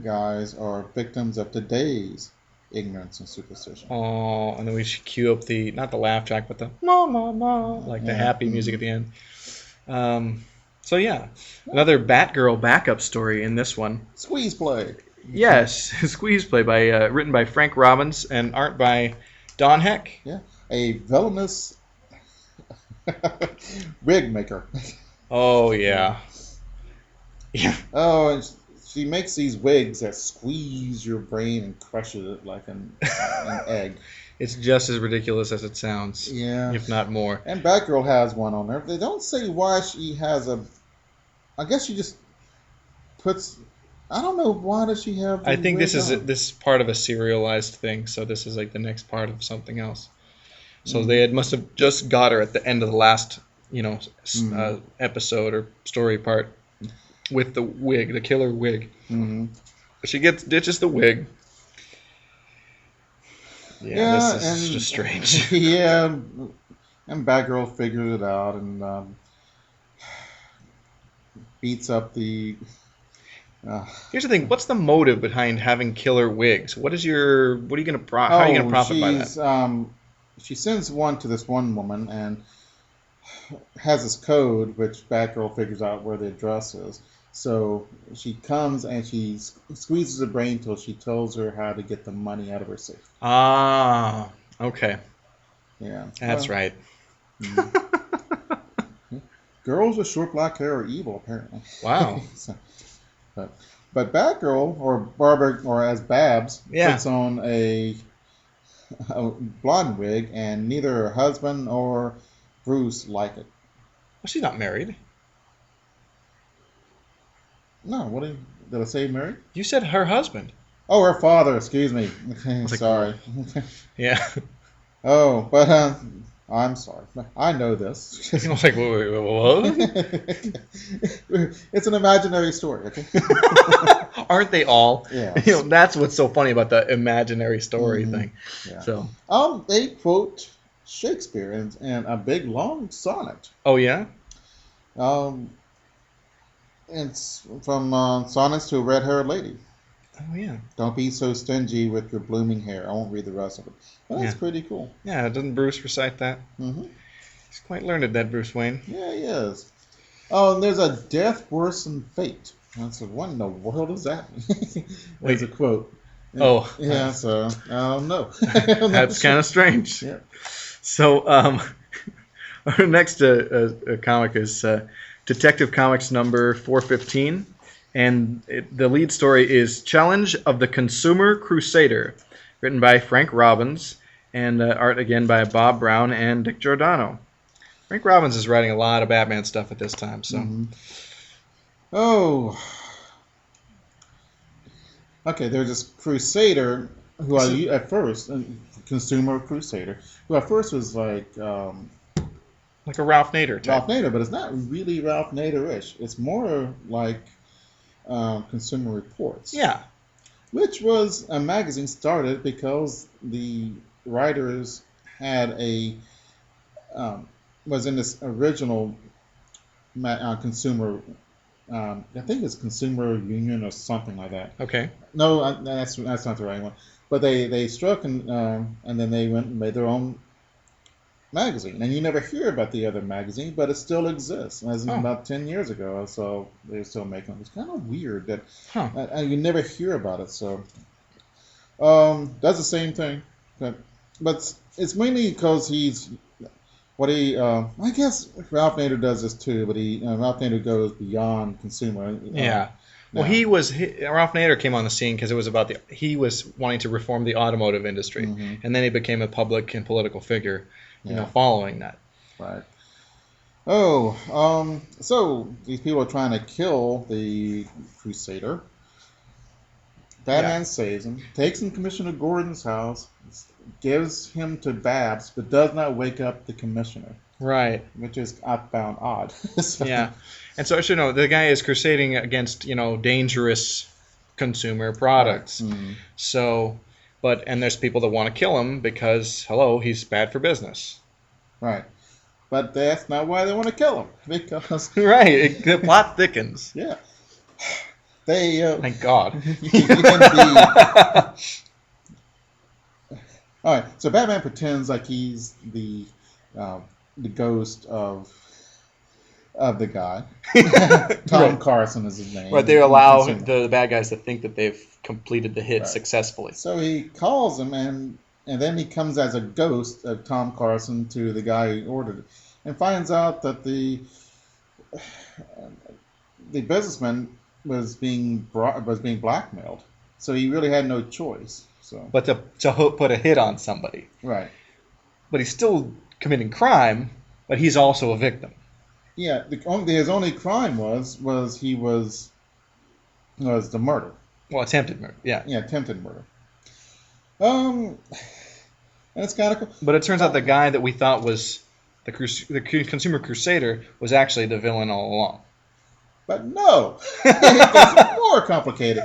guys are victims of today's ignorance and superstition.
Oh, and then we should cue up not the laugh track, but the ma ma ma, the
Yeah.
happy music at the end. So yeah, another Batgirl backup story in this one.
Squeeze play.
Yes, Squeeze Play written by Frank Robbins and art by Don Heck.
Yeah, a villainous wig maker.
Oh yeah, yeah.
Oh, and she makes these wigs that squeeze your brain and crushes it like an egg.
It's just as ridiculous as it sounds,
Yeah.
if not more.
And Batgirl has one on there. They don't say why she has a. I guess she just puts. I don't know, why does she have.
I think
wig
this
on?
is part of a serialized thing, so this is the next part of something else. So they must have just got her at the end of the last, episode or story part with the wig, the killer wig.
Mhm.
She ditches the wig. Yeah, this is just strange.
Yeah, and Batgirl figures it out and beats up the.
Here's the thing: what's the motive behind having killer wigs? What are you going to how are you going to profit by that?
She sends one to this one woman, and has this code, which Batgirl figures out where the address is. So she comes and she squeezes her brain till she tells her how to get the money out of her safe.
Ah, okay.
Yeah.
That's right.
Girls with short black hair are evil, apparently.
Wow.
But Batgirl, or Barbara, or as Babs, puts on a blonde wig, and neither her husband or Bruce like it.
Well, she's not married.
No, did I say married?
You said her husband.
Oh, her father. Excuse me. Sorry.
Yeah.
Oh, but I'm sorry. I know this.
I was like, what?
It's an imaginary story. Okay.
Aren't they all?
Yeah.
That's what's so funny about the imaginary story thing.
Yeah.
So.
They quote Shakespeare in a big long sonnet.
Oh yeah.
It's from Sonnets to a Red-Haired Lady.
Oh yeah.
Don't be so stingy with your blooming hair. I won't read the rest of it. But that's pretty cool.
Yeah, doesn't Bruce recite that?
Mm-hmm.
He's quite learned, that Bruce Wayne.
Yeah, he is. Oh, and there's a death worse than fate. I said, what in the world is that? There's a quote.
Oh.
Yeah, so I don't know.
That's kind of strange.
Yeah.
So, our next comic is Detective Comics number 415. And the lead story is Challenge of the Consumer Crusader, written by Frank Robbins, and art again by Bob Brown and Dick Giordano. Frank Robbins is writing a lot of Batman stuff at this time. So,
okay. There's this Crusader who at first, Consumer Crusader, who at first was like a
Ralph Nader type.
Ralph Nader, but it's not really Ralph Nader-ish. It's more like Consumer Reports.
Yeah.
Which was a magazine started because the writers had was in this original consumer, I think it's Consumer Union or something like that.
Okay.
No, that's not the right one. But they struck and then they went and made their own magazine, and you never hear about the other magazine, but it still exists. As in about 10 years ago, so they're still making it. It's kind of weird that you never hear about it. So does the same thing, but it's mainly because he's I guess Ralph Nader does this too, but Ralph Nader goes beyond consumer.
Yeah. Well, Ralph Nader came on the scene because it was about he was wanting to reform the automotive industry, and then he became a public and political figure. Following that.
Right. So these people are trying to kill the Crusader. Batman saves him, takes him to Commissioner Gordon's house, gives him to Babs, but does not wake up the commissioner.
Right.
Which is, I found odd.
Yeah. And so I should know, the guy is crusading against, dangerous consumer products.
Right. Mm-hmm.
So... and there's people that want to kill him because, he's bad for business.
Right. But that's not why they want to kill him. Because...
Right. The plot thickens.
Yeah. They...
Thank God.
You can be... All right. So Batman pretends like he's the ghost of the guy. Tom Carson is his name.
Right. They allow the bad guys to think that they've completed the hit successfully.
So he calls him, and then he comes as a ghost of Tom Carson to the guy who ordered it, and finds out that the businessman was being blackmailed. So he really had no choice. So,
but to put a hit on somebody,
right?
But he's still committing crime, but he's also a victim.
Yeah, his only crime was the murder.
Well, attempted murder. Yeah.
Yeah, attempted murder. And it's kind of cool.
But it turns out the guy that we thought was the Consumer Crusader was actually the villain all along.
But no, it's more complicated.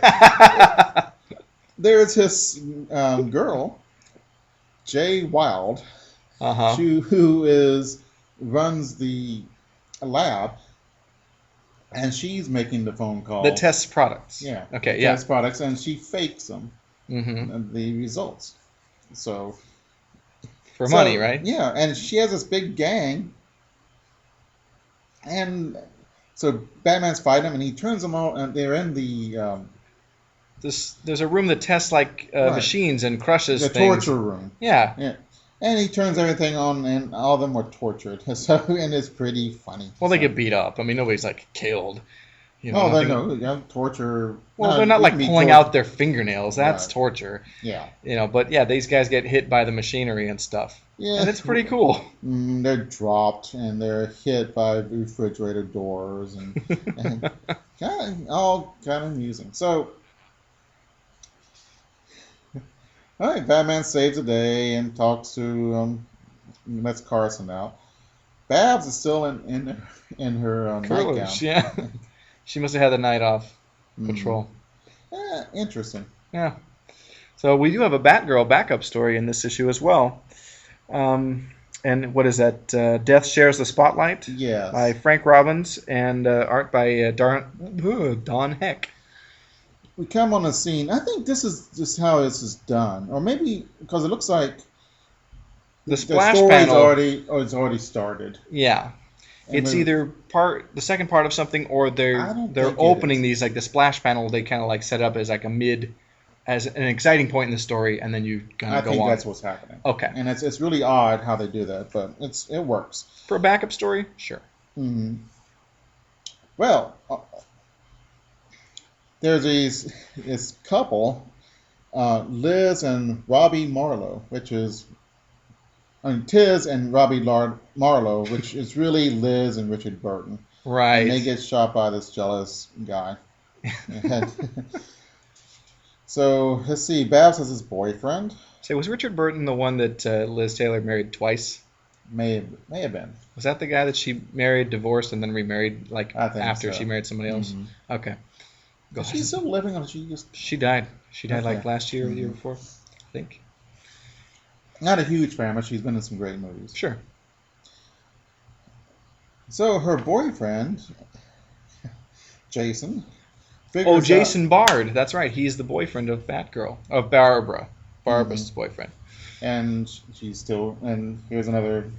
There's his girl, Jay Wild, who runs the lab, and she's making the phone call.
The test products.
Yeah.
Okay. Yeah.
Test products, and she fakes them. The results. So.
For money, right?
Yeah, and she has this big gang And so Batman's fighting him, and he turns them all, and they're in the
There's a room that tests like
right,
machines and crushes
the
things.
torture room.
Yeah.
Yeah. And he turns everything on, and all of them were tortured. So, and it's pretty funny.
Well, they
So-
get beat up. I mean, nobody's like killed. You know,
Oh, they
nothing-
know. Yeah, torture.
Well,
no,
they're not
it
like
can be
pulling
torture.
out their fingernails. That's
Right.
torture.
Yeah.
You know, but yeah, these guys get hit by the machinery and stuff.
Yeah.
And it's pretty cool.
They're dropped, and they're hit by refrigerator doors, and all kind of amusing. So, all right, Batman saves the day and talks to lets Carson out. Babs is still in her nightgown.
Curlers, yeah. She must have had the night off patrol.
Interesting.
Yeah. So we do have a Batgirl backup story in this issue as well. And what is that? Death Shares the Spotlight
Yes.
by Frank Robbins and art by Don Heck.
We come on the scene. I think this is just how this is done, or maybe because it looks like
The splash
story's
panel.
it's already started.
Yeah.
And
It's
we-
either the second part of something, or
I
they're
don't think it
opening
is.
these, like the splash panel. They kind of like set up as like as an exciting point in the story, and then you kind
I
of go
think
on.
that's what's happening.
Okay.
And it's really odd how they do that, but it works.
For a backup story, sure.
hmm Well, there's this couple, Liz and Robbie Marlowe, which is Tiz and Robbie Marlowe, which is really Liz and Richard Burton.
Right.
And they get shot by this jealous guy. So let's see. Babs has his boyfriend.
So was Richard Burton the one that Liz Taylor married twice?
May have been.
Was that the guy that she married, divorced, and then remarried like
I think
after
so.
she married somebody else?
Mhm.
Okay. Go
Is
ahead.
she still living, or she just
She died. She died like
Okay.
last year or the year
Mhm.
before, I think.
not a huge fan, but she's been in some great movies.
Sure.
So her boyfriend, Jason.
Oh,
figures out-
Jason Bard. That's right. He's the boyfriend of Batgirl. Of Barbara. Barbara's boyfriend.
and she's still. And here's another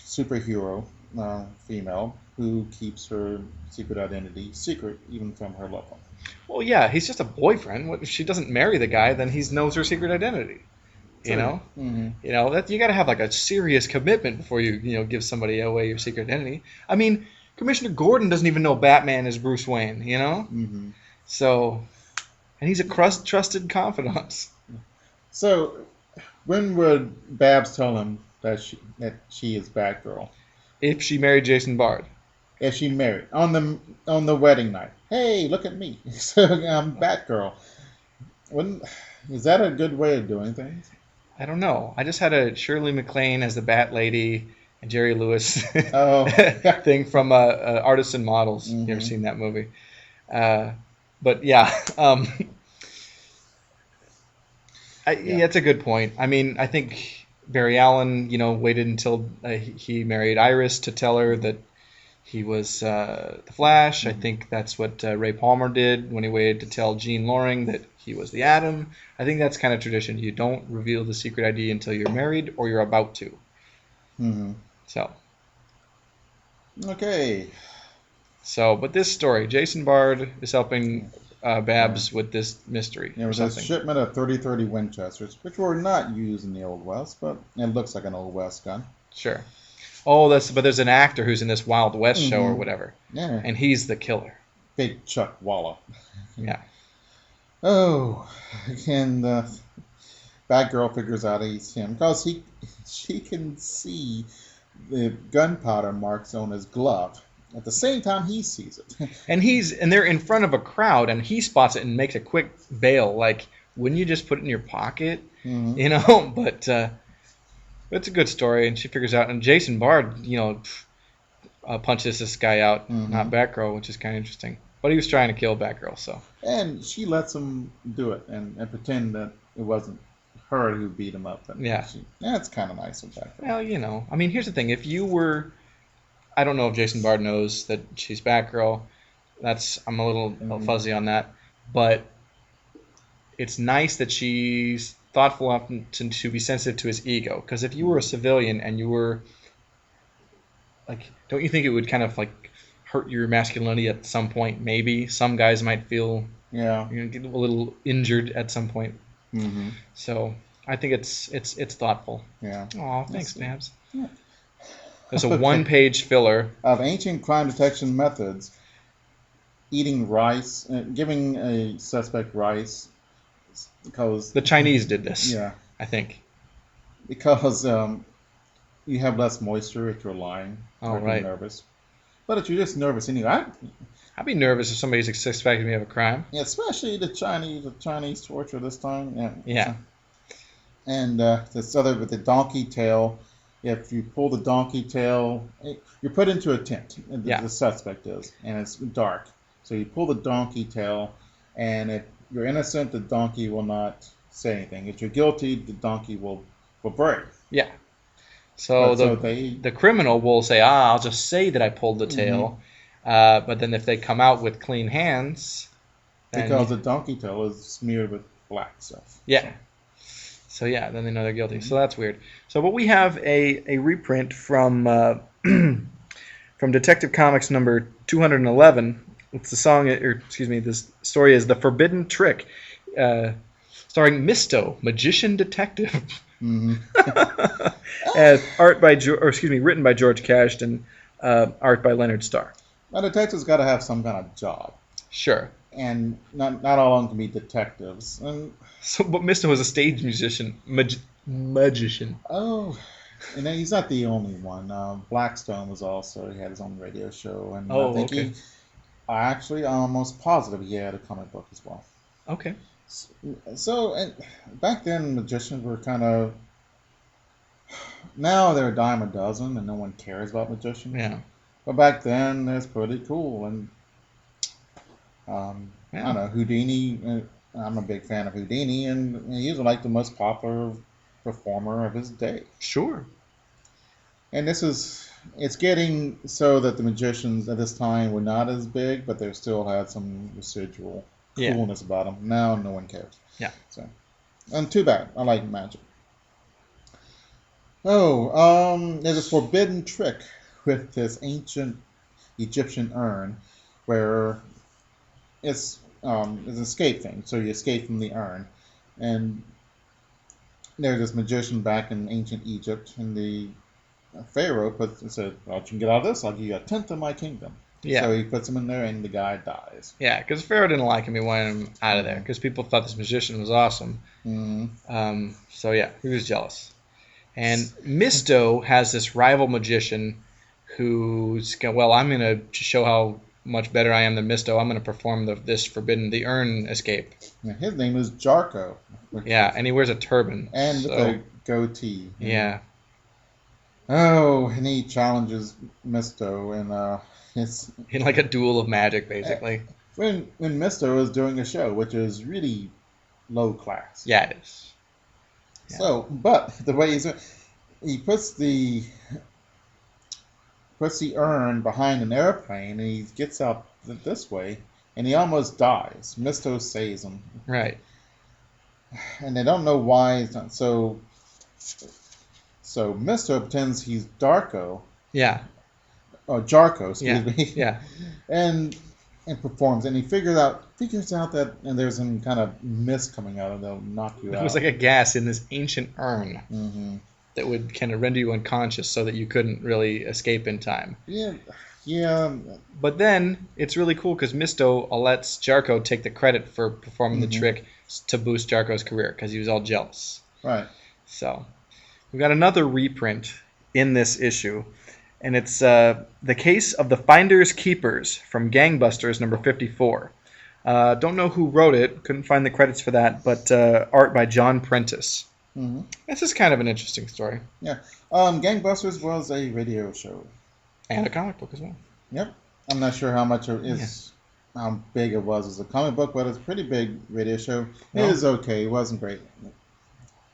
superhero female who keeps her secret identity secret even from her loved one.
Well, yeah, he's just a boyfriend. If she doesn't marry the guy, then he knows her secret identity. You know?
Mm-hmm.
You know, that you got to have like a serious commitment before you give somebody away your secret identity. I mean, Commissioner Gordon doesn't even know Batman is Bruce Wayne, you know?
Mm-hmm.
So, and he's a trusted confidant.
So, when would Babs tell him that she is Batgirl?
If she married Jason Bard.
If she married on the wedding night, hey, look at me, so I'm Batgirl. Is that a good way of doing things?
I don't know. I just had a Shirley MacLaine as the Bat Lady and Jerry Lewis
Oh.
thing from Artisan Models. You ever
Mhm.
seen that movie? But yeah, yeah, it's a good point. I mean, I think Barry Allen, waited until he married Iris to tell her that he was the Flash. I think that's what Ray Palmer did when he waited to tell Jean Loring that he was the Atom. I think that's kind of tradition. You don't reveal the secret ID until you're married or you're about to.
Mm-hmm.
So,
Okay.
but this story, Jason Bard is helping Babs with this mystery
There
or
was a
something.
shipment of 30-30 Winchesters, which were not used in the Old West, but it looks like an Old West gun.
Sure. Oh, but there's an actor who's in this Wild West show or
Mhm.
whatever,
Yeah.
and he's the killer.
Big Chuck Walla.
Yeah.
Oh, and Batgirl figures out he's him because she can see the gunpowder marks on his glove. At the same time, he sees it.
And they're in front of a crowd, and he spots it and makes a quick bail. Like, wouldn't you just put it in your pocket?
Mhm.
But it's a good story, and she figures out. And Jason Bard, punches this guy out,
Mhm.
not Batgirl, which is kind of interesting. But he was trying to kill Batgirl, so.
And she lets him do it and pretend that it wasn't her who beat him up. And
Yeah.
That's kind of nice of Batgirl.
Well, I mean, here's the thing. If you were, I don't know if Jason Bard knows that she's Batgirl. I'm a little
Mhm.
fuzzy on that. But it's nice that she's thoughtful enough to be sensitive to his ego. Because if you were a civilian and you were like, don't you think it would kind of like hurt your masculinity at some point? Maybe some guys might feel
Yeah.
get a little injured at some point.
Mm-hmm.
So I think it's thoughtful.
Yeah.
Oh, thanks, Babs.
Yeah.
There's a
Okay.
one-page filler.
Of ancient crime detection methods, eating rice, giving a suspect rice, because
The Chinese did this,
yeah,
I think.
because you have less moisture if you're lying
Oh,
or if
right.
you're nervous. But if you're just nervous anyway,
I'd be nervous if somebody's suspecting me of a crime.
especially the Chinese torture this time. Yeah.
Yeah.
And this other with the donkey tail. If you pull the donkey tail, you're put into a tent.
Yeah.
The suspect is, and it's dark. So you pull the donkey tail, and if you're innocent, the donkey will not say anything. If you're guilty, the donkey will break.
Yeah. So
But
the criminal will say, I'll just say that I pulled the tail. But then if they come out with clean hands, then
because the donkey tail is smeared with black stuff.
yeah. So yeah, then they know they're guilty. So that's weird. So but we have a reprint from from Detective Comics number 211. It's the song, or excuse me, this story is The Forbidden Trick, starring Misto, magician detective.
Mm-hmm.
As written by George Cashed and art by Leonard Starr.
Now, detectives got to have some kind of job,
Sure.
and not all of them can be detectives. And
So, but Misto was a stage musician, magician.
oh, and then he's not the only one. Blackstone was also, he had his own radio show, and
Oh,
I think
okay.
I'm almost positive he had a comic book as well.
Okay.
So and back then, magicians were kind of. Now they're a dime a dozen, and no one cares about magicians.
Yeah.
But back then, it's pretty cool, and I don't know, Houdini. I'm a big fan of Houdini, and he was like the most popular performer of his day.
Sure.
And it's getting so that the magicians at this time were not as big, but they still had some residual
Yeah.
coolness about them. Now no one cares.
Yeah.
So, and too bad. I like magic. Oh, there's a forbidden trick with this ancient Egyptian urn, where it's an escape thing. So you escape from the urn, and there's this magician back in ancient Egypt, and the Pharaoh said, "Well, you can get out of this. I'll give you a tenth of my kingdom."
Yeah.
So he puts him in there, and the guy dies.
Yeah, because Pharaoh didn't like him. He wanted him out of there because people thought this magician was awesome.
Mm-hmm.
So yeah, he was jealous. And Misto has this rival magician who's well, I'm going to show how much better I am than Misto. I'm going to perform this the urn escape.
Yeah, his name is Jarko.
Yeah, and he wears a turban.
And with
so,
a goatee.
yeah.
Oh, and he challenges Misto, and it's
In like a duel of magic, basically.
when Misto is doing a show, which is really low class.
Yeah, it is. Yeah.
So, but the way he puts the urn behind an airplane, and he gets out this way, and he almost dies. Misto saves him,
Right.
and they don't know why. It's not so. So Misto pretends he's Darko,
Yeah.
or Jarko, excuse
Yeah.
me.
Yeah.
and performs, and he figures out that, and there's some kind of mist coming out, and they'll knock you
It
out.
was like a gas in this ancient urn
Mm-hmm.
that would kind of render you unconscious so that you couldn't really escape in time.
Yeah.
But then it's really cool because Misto lets Jarko take the credit for performing the trick to boost Jarko's career because he was all jealous.
Right.
So we've got another reprint in this issue, and it's The Case of the Finders Keepers from Gangbusters number 54. Don't know who wrote it, couldn't find the credits for that, but art by John Prentice.
Mm-hmm.
This is kind of an interesting story.
Yeah. Gangbusters was a radio show.
And a comic book as well.
Yep. I'm not sure how much it is, how big it was as a comic book, but it's a pretty big radio show. It is okay. It wasn't great.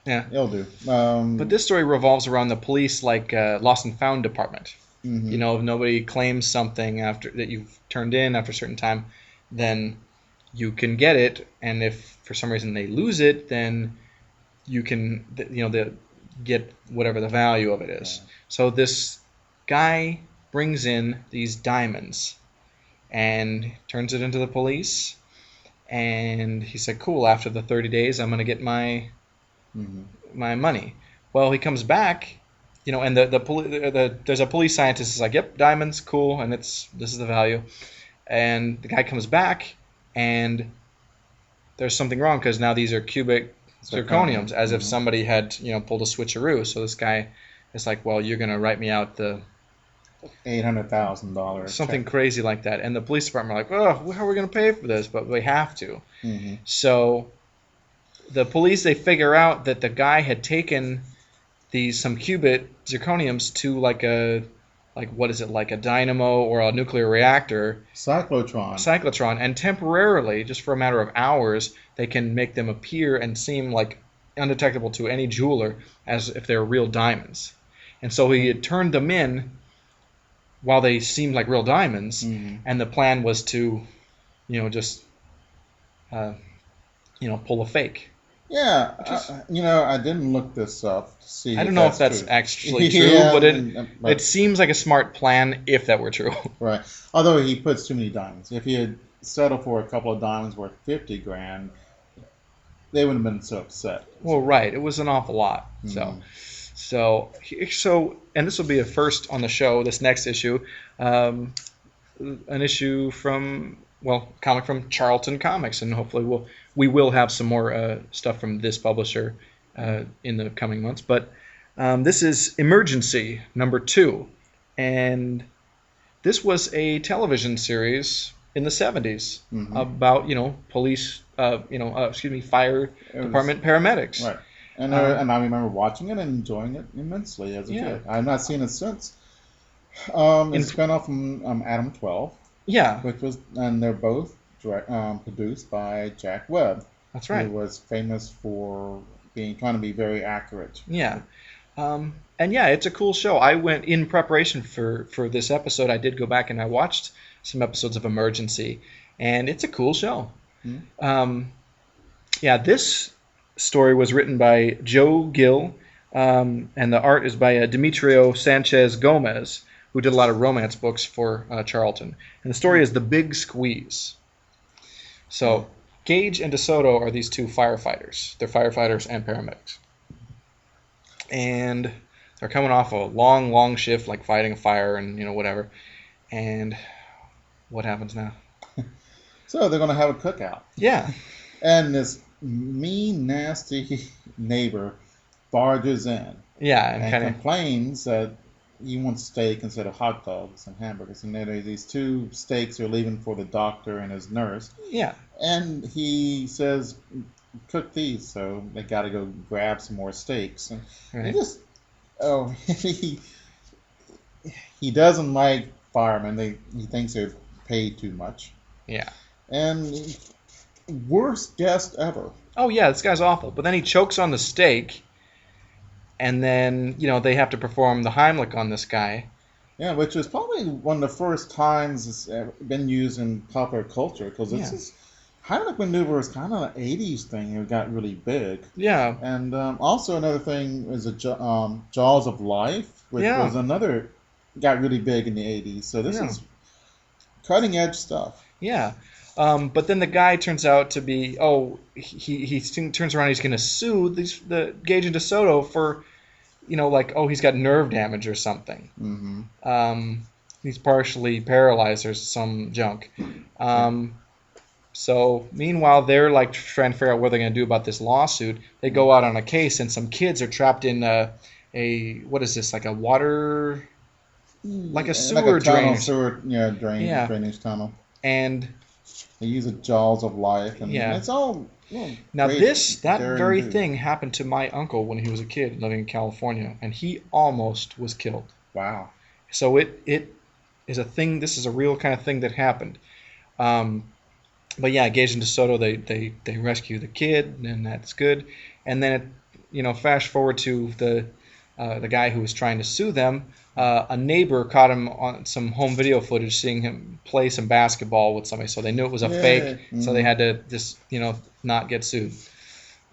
Yeah.
It'll do.
But this story revolves around the police, like lost and found department.
Mm-hmm.
You know, if nobody claims something after that you've turned in after a certain time, then you can get it. And if for some reason they lose it, then you can, they get whatever the value of it is.
Yeah.
So this guy brings in these diamonds and turns it into the police. And he said, cool, after the 30 days, I'm going to get my money. Well, he comes back, and there's a police scientist who's like, yep, diamonds, cool, and this is the value. And the guy comes back, and there's something wrong because now these are cubic zirconiums, as if somebody had, pulled a switcheroo. So this guy is like, well, you're going to write me out the
$800,000.
Something crazy like that. And the police department are like, oh, how are we going to pay for this? But we have to.
Mm-hmm.
So the police, they figure out that the guy had taken some cubic zirconiums to like a dynamo or a nuclear reactor. Cyclotron. And temporarily, just for a matter of hours, they can make them appear and seem like undetectable to any jeweler as if they're real diamonds. And so he had turned them in while they seemed like real diamonds, and the plan was to, just, pull a fake.
Yeah, I didn't look this up to see.
I don't know if that's
true.
actually true, but it seems like a smart plan if that were true.
Right. Although he puts too many diamonds. If he had settled for a couple of diamonds worth $50,000, they wouldn't have been so upset.
Well, right. It was an awful lot. So, and this will be a first on the show. This next issue, an issue comic from Charlton Comics, and hopefully we will have some more stuff from this publisher in the coming months. But this is Emergency #2, and this was a television series in the 70s about police, fire department paramedics.
Right. And I remember watching it and enjoying it immensely as a kid. I've not seen it since. It's spun off from Adam 12.
Yeah.
And they're both produced by Jack Webb.
That's right.
Who was famous for trying to be very accurate.
Yeah. And it's a cool show. I went in preparation for this episode. I did go back and I watched some episodes of Emergency, and it's a cool show. This story was written by Joe Gill, and the art is by Demetrio Sanchez Gomez, who did a lot of romance books for Charlton. And the story is The Big Squeeze. So Gage and DeSoto are these two firefighters. They're firefighters and paramedics. And they're coming off a long, long shift, like fighting a fire and, whatever. And what happens now?
So they're going to have a cookout.
Yeah.
And this mean, nasty neighbor barges in.
Yeah,
and complains that he wants steak instead of hot dogs and hamburgers. And then these two steaks are leaving for the doctor and his nurse.
Yeah.
And he says, cook these. So they got to go grab some more steaks. And he doesn't like firemen. He thinks they're paid too much.
Yeah.
And worst guest ever.
Oh, yeah, this guy's awful. But then he chokes on the steak, and then, they have to perform the Heimlich on this guy.
Yeah, which is probably one of the first times it's been used in popular culture, because Heimlich maneuver is kind of an 80s thing. It got really big.
Yeah.
And also another thing is Jaws of Life, which was got really big in the 80s. So this is cutting edge stuff.
Yeah. But then the guy turns out to be, he turns around, he's going to sue the Gage and DeSoto for, he's got nerve damage or something.
Mm-hmm.
He's partially paralyzed or some junk. So meanwhile, they're trying to figure out what they're going to do about this lawsuit. They go out on a case, and some kids are trapped in what is this, like a water, like a sewer drain.
Drainage tunnel.
And
they use the Jaws of Life, and it's all.
Now that very thing happened to my uncle when he was a kid living in California, and he almost was killed.
Wow.
So it is a thing. This is a real kind of thing that happened. But yeah, Gage and DeSoto, they rescue the kid, and that's good. And then flash forward to the guy who was trying to sue them. A neighbor caught him on some home video footage seeing him play some basketball with somebody, so they knew it was a fake. Mm-hmm. So they had to just not get sued.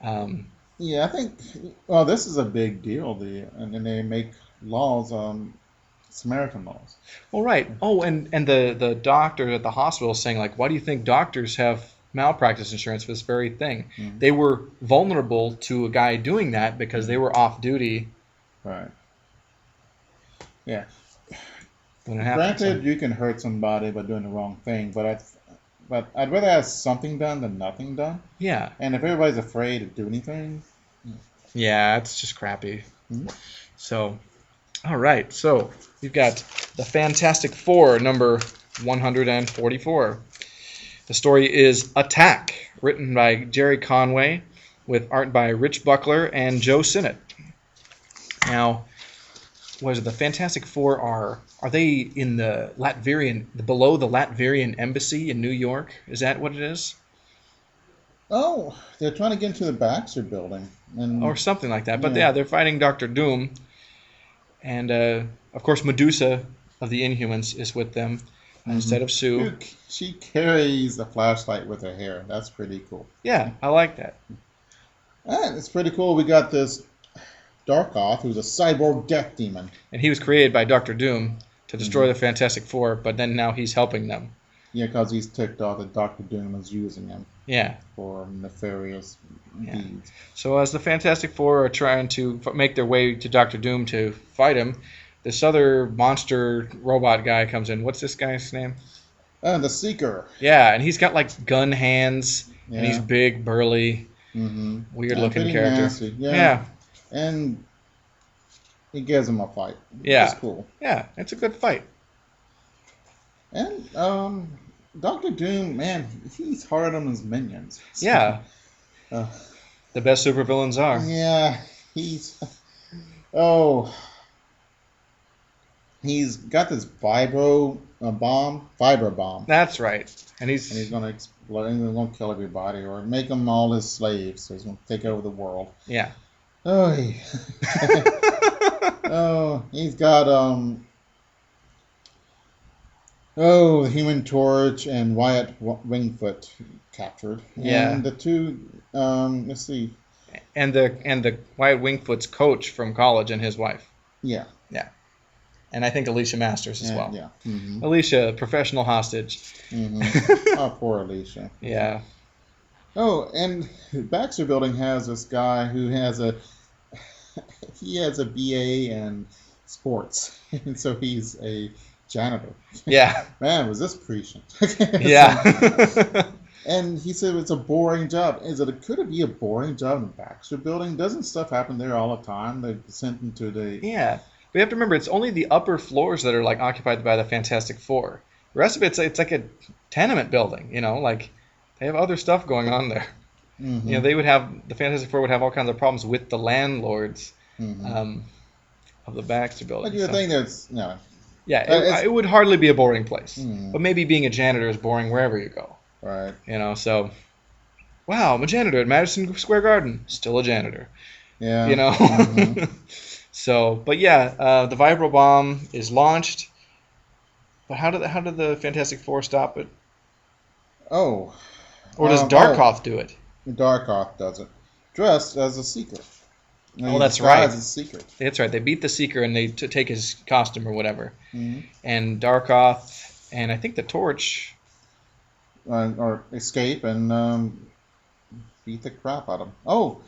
I think this is a big deal. And then they make laws. Samaritan laws.
Well, right. Oh, and the doctor at the hospital is saying, like, why do you think doctors have malpractice insurance for this very thing?
Mm.
They were vulnerable to a guy doing that because they were off duty.
Right. Yeah.
When it happened.
Granted, you can hurt somebody by doing the wrong thing, but I'd rather have something done than nothing done.
Yeah.
And if everybody's afraid to do anything,
Yeah, it's just crappy.
Mhm.
So, all right. So we've got the Fantastic Four, number 144. The story is Attack, written by Jerry Conway, with art by Rich Buckler and Joe Sinnott. Now, what is it? The Fantastic Four are they in the Latvian, below the Latvian embassy in New York? Is that what it is?
oh, they're trying to get into the Baxter building. And
Or something like that. But
Yeah.
yeah, they're fighting Doctor Doom. And, of course, Medusa of the Inhumans is with them instead of Sue.
Dude, she carries a flashlight with her hair. That's pretty cool.
Yeah, I like that.
And it's pretty cool. We got this Darkoth, who's a cyborg death demon.
And he was created by Doctor Doom to destroy the Fantastic Four, but then now he's helping them.
Yeah, because he's ticked off that Doctor Doom is using him
Yeah.
for nefarious
Yeah.
deeds.
So as the Fantastic Four are trying to make their way to Doctor Doom to fight him, this other monster robot guy comes in. What's this guy's name?
And the Seeker.
Yeah, and he's got like gun hands, and he's
Yeah.
big, burly,
Mm-hmm.
weird-looking
pretty
character.
nasty.
Yeah,
And he gives him a fight.
Yeah.
It's cool.
yeah, it's a good fight.
And Doctor Doom, man, he's hard on his minions.
Yeah,
Uh,
the best supervillains are.
yeah, he's he's got this vibro bomb,
That's right. And
and he's gonna explode. And he's gonna kill everybody or make them all his slaves. So he's gonna take over the world.
yeah.
Oh, oh, he's got the Human Torch and Wyatt Wingfoot captured.
Yeah.
And the two, let's see,
And the Wyatt Wingfoot's coach from college and his wife.
yeah,
And I think Alicia Masters as well.
yeah. Mm-hmm.
Alicia, professional hostage.
Mm-hmm. Oh, poor Alicia.
Yeah.
Oh, and Baxter Building has this guy who has a BA in sports, and so he's a janitor.
Yeah.
Man, was this prescient?
Yeah.
And he said it's a boring job. Could it be a boring job in Baxter Building? Doesn't stuff happen there all the time? They're sent into the
Yeah. We have to remember it's only the upper floors that are like occupied by the Fantastic Four. The rest of it's like a tenement building, like they have other stuff going on there.
Mhm.
They would have the Fantastic Four would have all kinds of problems with the landlords
Mhm.
of the Baxter building.
But you would
So,
think that's no.
yeah,
it's-
it would hardly be a boring place.
Mhm.
But maybe being a janitor is boring wherever you go.
Right.
So wow, I'm a janitor at Madison Square Garden. Still a janitor.
Yeah.
Mhm. So, but yeah, the Vibro bomb is launched. But how did the Fantastic Four stop it?
Oh.
Or does Darkoth do it?
Darkoth does it, dressed as a Seeker.
Oh, that's right.
As a Secret.
That's right. They beat the Seeker and they take his costume or whatever.
Mhm.
And Darkoth and I think the Torch.
Or escape and beat the crap out of him. Oh,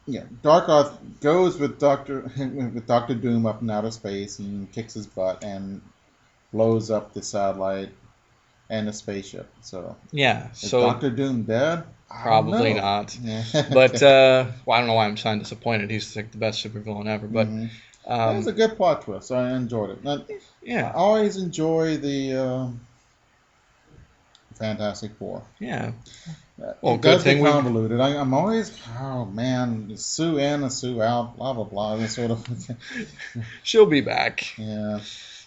yeah. Darkoth goes with Doctor Doom up in outer space and kicks his butt and blows up the satellite and the spaceship. So
Yeah.
is
So
Doctor Doom dead? I don't
probably
know.
not.
Yeah.
But I don't know why I'm so disappointed. He's like the best supervillain ever. But
Mhm. That was a good plot twist. I enjoyed it. I
yeah,
always enjoy the Fantastic Four.
yeah.
Well,
Well, good thing we-
convoluted. I'm always, oh man, Sue in and Sue out, blah blah blah. This sort of,
She'll be back.
yeah.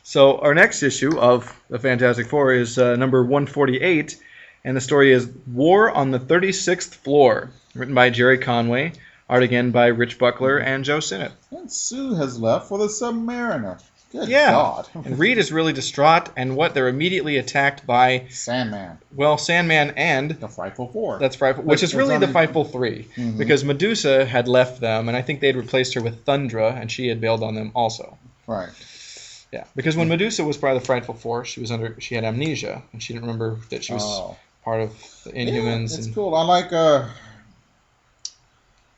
So our next issue of the Fantastic Four is number 148, and the story is War on the 36th Floor, written by Jerry Conway, art again by Rich Buckler and Joe Sinnott.
And Sue has left for the Submariner. Good
Yeah.
God.
And Reed is really distraught, and they're immediately attacked by,
Sandman,
Sandman and
the Frightful Four.
that's Frightful, which is
It's
really the
only-
Frightful Three,
Mhm.
because Medusa had left them, and I think they'd replaced her with Thundra, and she had bailed on them also.
Right.
Yeah, because when Medusa was part of the Frightful Four, she had amnesia and she didn't remember that she was part of the Inhumans.
Yeah, it's
and
cool. I like
the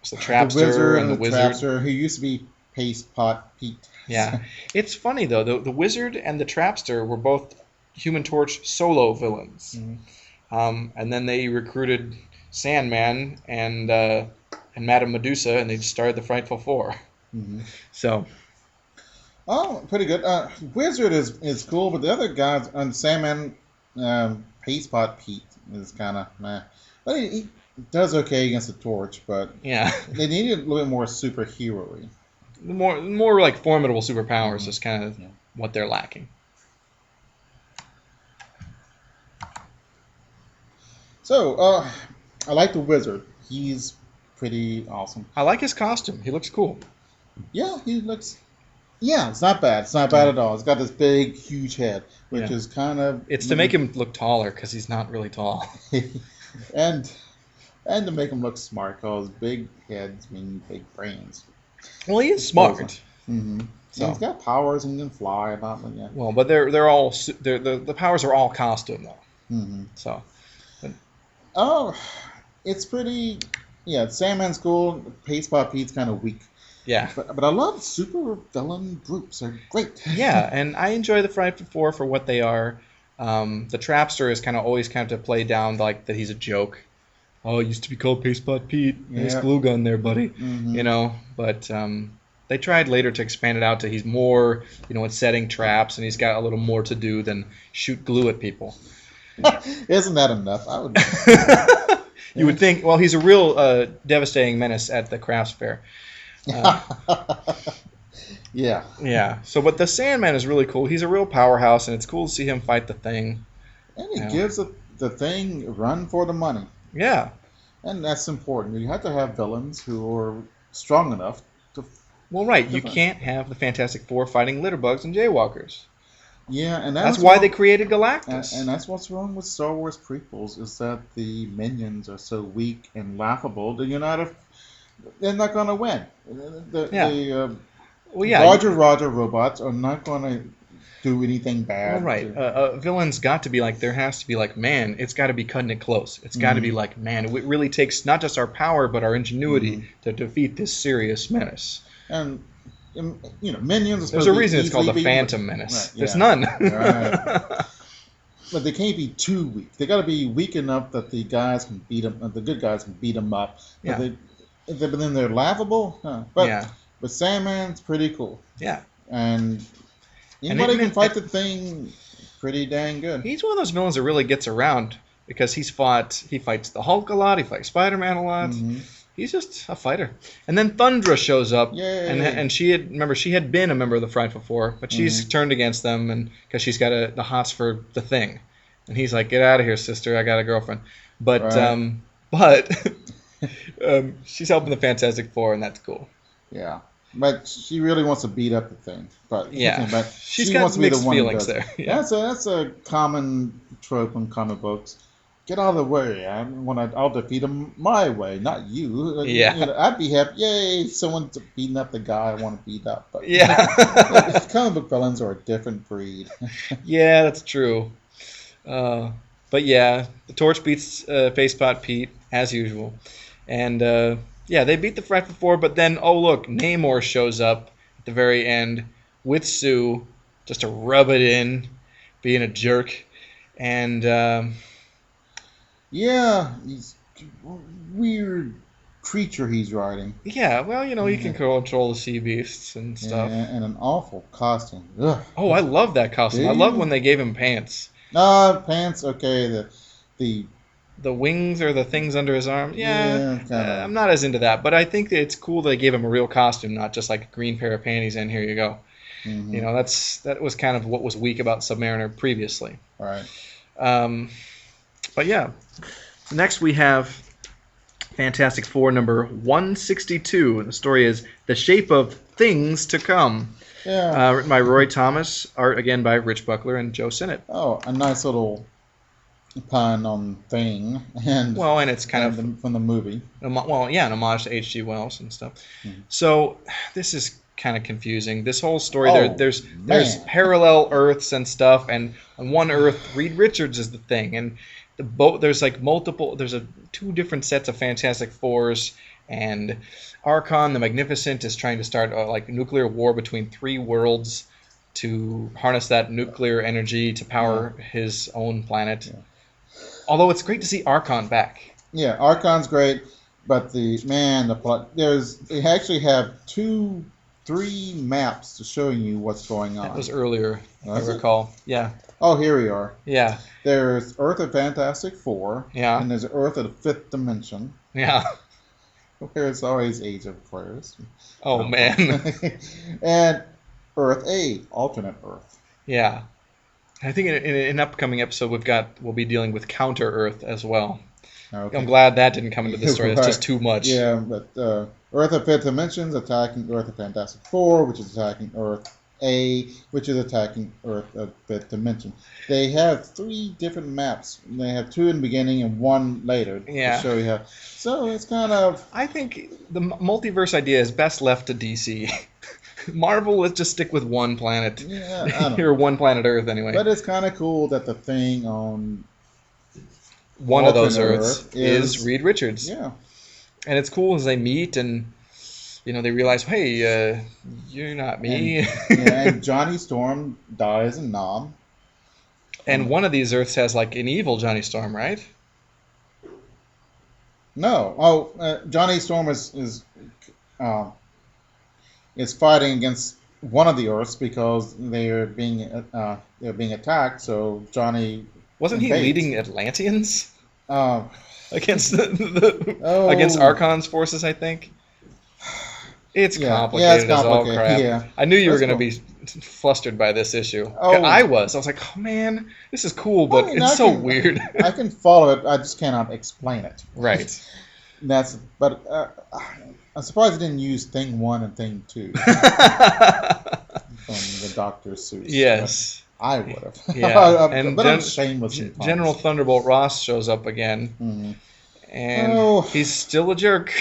Trapster
Wizard
and the Wizard.
Trapster, who used to be Paste Pot Pete.
Yeah, it's funny though. The Wizard and the Trapster were both Human Torch solo villains, and then they recruited Sandman and Madame Medusa, and they started the Frightful Four.
Mm-hmm.
So.
Oh, pretty good. Wizard is cool, but the other guys, Sandman, Paste Pot Pete is kind of meh. But he does okay against the Torch, but
yeah,
they needed a little bit more superhero-y.
More like formidable superpowers is kind of what they're lacking.
So, I like the Wizard. He's pretty awesome.
I like his costume. He looks cool.
Yeah, he looks... Yeah, it's not bad. It's not bad at all. It's got this big, huge head, which is kind of...
It's to make him look taller, because he's not really tall.
and to make him look smart, because big heads mean big brains.
Well, he is smart.
Mm-hmm. So he's got powers and he can fly and not. Yeah.
Well, but they're all the powers are all costume though.
Mm-hmm.
So.
Oh, it's pretty. Yeah, Sandman's cool. Paste Pot Pete's kind of weak.
Yeah.
But I love super villain groups. They're great.
Yeah, and I enjoy the Frightful Four for what they are. The Trapster is always to play down like that he's a joke. Oh, it used to be called Paste Pot Pete. Nice glue gun there, buddy.
Mm-hmm.
But they tried later to expand it out to he's more, it's setting traps and he's got a little more to do than shoot glue at people.
Isn't that enough? I would.
You would think. Well, he's a real devastating menace at the crafts fair.
Yeah.
Yeah. So, but the Sandman is really cool. He's a real powerhouse, and it's cool to see him fight the Thing.
And he gives the Thing a run for the money.
Yeah.
And that's important. You have to have villains who are strong enough to...
Well, right. You can't have the Fantastic Four fighting litterbugs and jaywalkers.
Yeah, and
that's why they created Galactus.
And that's what's wrong with Star Wars prequels, is that the minions are so weak and laughable that they're not going to win. The Roger robots are not going to do anything bad.
Well, right. Villain's got to be like, there has to be like, man, it's got to be cutting it close. It's got to be like, man, it really takes not just our power, but our ingenuity to defeat this serious menace.
And, minions are
There's a reason it's called the Phantom Menace. Right, There's none.
Right. But they can't be too weak. They got to be weak enough that the guys can beat them, the good guys can beat them up. But then they're laughable. But Sandman's pretty cool.
Yeah.
And anybody can fight the Thing pretty dang good.
He's one of those villains that really gets around because he fights the Hulk a lot, he fights Spider-Man a lot. Mm-hmm. He's just a fighter. And then Thundra shows up, and she had been a member of the Frightful Four, but she's turned against them and because she's got the hots for the Thing. And he's like, "Get out of here, sister! I got a girlfriend." But she's helping the Fantastic Four, and that's cool.
Yeah. But she really wants to beat up the Thing. But
she's got mixed feelings there.
Yeah. That's a common trope in comic books. Get out of the way. I'll defeat him my way, not you.
Yeah.
I'd be happy. Yay! Someone's beating up the guy I want to beat up. But comic book villains are a different breed.
Yeah, that's true. But yeah, the Torch beats Paste Pot Pete as usual, and they beat the Frightful Four. But then, oh look, Namor shows up at the very end with Sue, just to rub it in, being a jerk, and.
He's a weird creature he's riding.
Yeah, well, he can control the sea beasts and stuff.
And an awful costume. Ugh.
Oh, I love that costume. I love when they gave him pants.
Pants, okay. The
wings or the things under his arms. Yeah, I'm not as into that, but I think that it's cool they gave him a real costume, not just like a green pair of panties and here you go. Mm-hmm. That was kind of what was weak about Submariner previously.
Right.
But yeah, next we have Fantastic Four number 162. The story is The Shape of Things to Come.
Yeah.
Written by Roy Thomas, art again by Rich Buckler and Joe Sinnott.
Oh, a nice little pun on Thing. And
it's kind of
from the movie.
An homage to H.G. Wells and stuff. Mm-hmm. So this is kind of confusing. This whole story,
Oh,
there's
man.
parallel Earths and stuff, and on one Earth, Reed Richards is the thing, and there's like multiple. There's two different sets of Fantastic Fours, and Archon the Magnificent is trying to start like nuclear war between three worlds to harness that nuclear energy to power his own planet.
Yeah.
Although it's great to see Archon back.
Yeah, Archon's great, but the plot. They actually have 3 maps to showing you what's going on.
That was earlier,
Was
I
it?
recall. Yeah.
Oh, here we are.
Yeah.
There's Earth of Fantastic Four.
Yeah.
And there's Earth of the Fifth Dimension.
Yeah.
There's always Age of Aquarius.
Oh, man.
And Earth A, alternate Earth.
Yeah. I think in an upcoming episode we'll be dealing with Counter Earth as well.
Okay.
I'm glad that didn't come into the story. It's
Right.
just too much.
Yeah, but Earth of Fifth Dimension is attacking Earth of Fantastic Four, which is attacking Earth A, which is attacking Earth of Fifth Dimension. They have 3 different maps. They have 2 in the beginning and 1 later
Yeah.
to show you how. So it's kind of...
I think the multiverse idea is best left to DC. Marvel, let's just stick with one planet.
Yeah, I don't know.
Or one planet Earth, anyway.
But it's kind of cool that the thing on
One of those
alternate
Earths
Earth
is Reed Richards.
Yeah.
And it's cool as they meet and, they realize, hey, you're not me.
And Johnny Storm dies in Nam.
And one of these Earths has, like, an evil Johnny Storm, right?
No. Oh, Johnny Storm is fighting against one of the Earths because they're being attacked. So Johnny
Wasn't he
invades.
leading Atlanteans
Uh,
against
Oh.
against Archon's forces? I think it's
Yeah.
complicated,
Yeah, it's
as all
complicated.
crap.
Yeah.
I knew you were
That's
going to be flustered by this issue.
Oh.
I was like, oh man, this is cool, but
I mean,
it's
I
so
can-
weird.
I can follow it. I just cannot explain it.
Right.
But I'm surprised they didn't use Thing 1 and Thing 2 from the Doctor suits.
Yes.
I would have.
Yeah.
But I'm shameless. in
General
puns.
Thunderbolt Ross shows up again,
Mhm.
and
Oh.
he's still a jerk.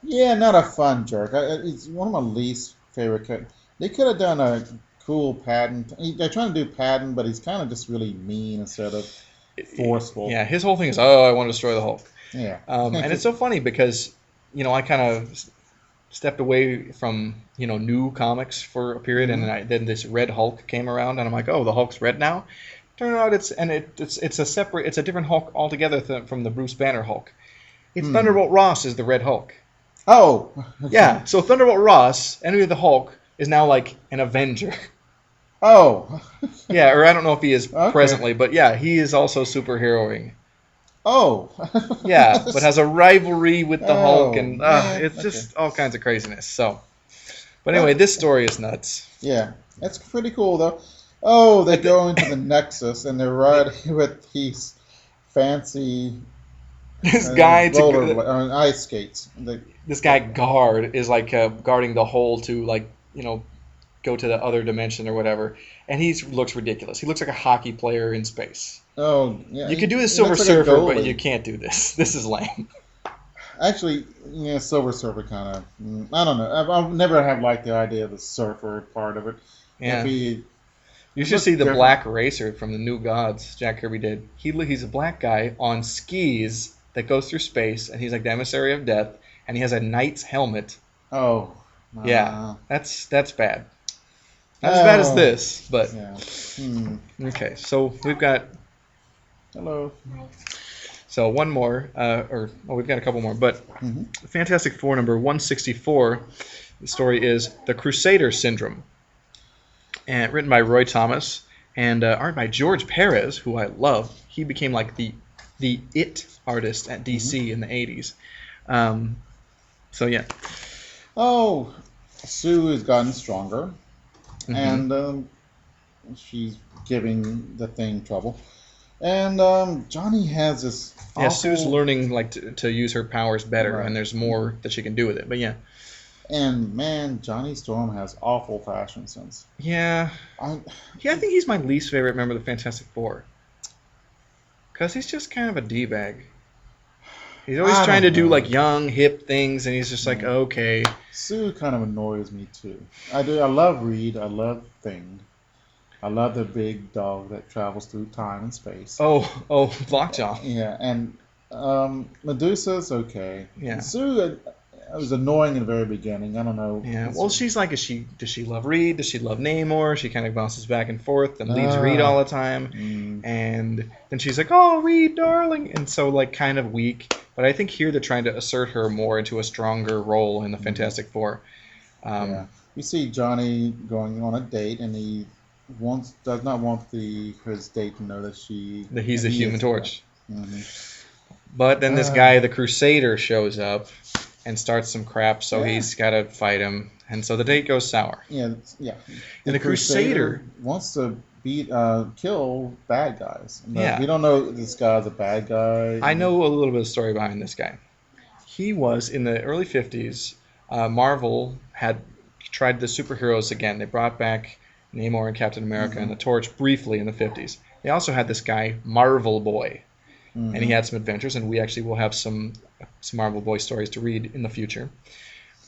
Yeah, not a fun jerk. It's one of my least favorite characters. They could have done a cool Patton. They're trying to do Patton, but he's kind of just really mean instead of forceful.
Yeah, his whole thing is, oh, I want to destroy the Hulk.
Yeah.
And it's so funny because, I kind of stepped away from, new comics for a period, and then this Red Hulk came around, and I'm like, oh, the Hulk's red now? Turned out it's a different Hulk altogether from the Bruce Banner Hulk. It's Thunderbolt Ross is the Red Hulk.
Oh.
Yeah, so Thunderbolt Ross, enemy of the Hulk, is now like an Avenger.
Oh.
Yeah, or I don't know if he is
Okay.
presently, but yeah, he is also superheroing.
Oh.
Yeah, but has a rivalry with the Hulk, and
man,
it's just
okay.
all kinds of craziness. So, but anyway, this story is nuts.
Yeah, that's pretty cool though. Oh, they go into the Nexus and they're riding with these fancy
This guy,
ice skates.
this guy guard is like guarding the hole to go to the other dimension or whatever, and he looks ridiculous. He looks like a hockey player in space.
Oh, yeah.
You could do the
he
Silver
looks like a
Surfer, but
goalie.
you can't do this. This is lame.
Actually, yeah, Silver Surfer kind of. I don't know. I've never have liked the idea of the surfer part of it.
Yeah.
If he,
You should
looks
see the
different.
Black Racer from the New Gods. Jack Kirby did. He's a black guy on skis that goes through space, and he's like the emissary of death, and he has a knight's helmet.
oh.
Yeah, that's bad. Not as bad as
Oh.
this, but
Yeah.
okay. So we've got
Hello.
one more, we've got a couple more, but
Mhm.
Fantastic Four number 164. The story is The Crusader Syndrome, and written by Roy Thomas and art by George Perez, who I love. He became like the it artist at DC in the 80s. So yeah.
Oh, Sue has gotten stronger,
Mhm.
and she's giving the Thing trouble. And Johnny has this.
Yeah,
awful,
Sue's learning to use her powers better,
Right.
and there's more that she can do with it. But yeah,
And man, Johnny Storm has awful fashion sense.
yeah,
I,
I think he's my least favorite member of the Fantastic Four, because he's just kind of a d-bag. He's always
I
trying to
don't
do
know.
like young, hip things, and he's just like,
Yeah.
okay.
Sue kind of annoys me too. I do. I love Reed. I love Thing. I love the big dog that travels through time and space.
Oh, Lockjaw.
Yeah, and Medusa's okay.
Yeah.
Sue was annoying in the very beginning. I don't know.
Yeah, well, she's like, does she love Reed? Does she love Namor? She kind of bounces back and forth and leaves Reed all the time. And then she's like, oh, Reed, darling. And so, like, kind of weak. But I think here they're trying to assert her more into a stronger role in the Fantastic Four.
Yeah. You see Johnny going on a date, and he does not want his date to know that
He's the Human Torch.
Mm-hmm.
But then this guy, the Crusader, shows up and starts some crap, so
Yeah.
he's got to fight him. And so the date goes sour.
Yeah.
And the Crusader
wants to kill bad guys.
Yeah.
We don't know if this guy's a bad guy.
I know a little bit of story behind this guy. He was, in the early 50s, Marvel had tried the superheroes again. They brought back Namor and Captain America and the Torch briefly in the 50s. They also had this guy, Marvel Boy. And he had some adventures, and we actually will have some Marvel Boy stories to read in the future.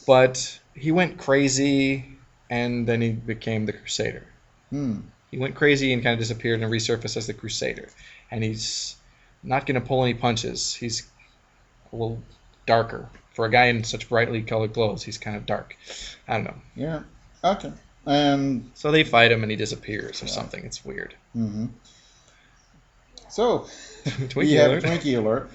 But he went crazy, and then he became the Crusader. He went crazy and kind of disappeared and resurfaced as the Crusader. And he's not going to pull any punches. He's a little darker. For a guy in such brightly colored clothes, he's kind of dark. I don't know.
Yeah. Okay. And
so they fight him, and he disappears or something. It's weird.
So we have Twinkie Alert,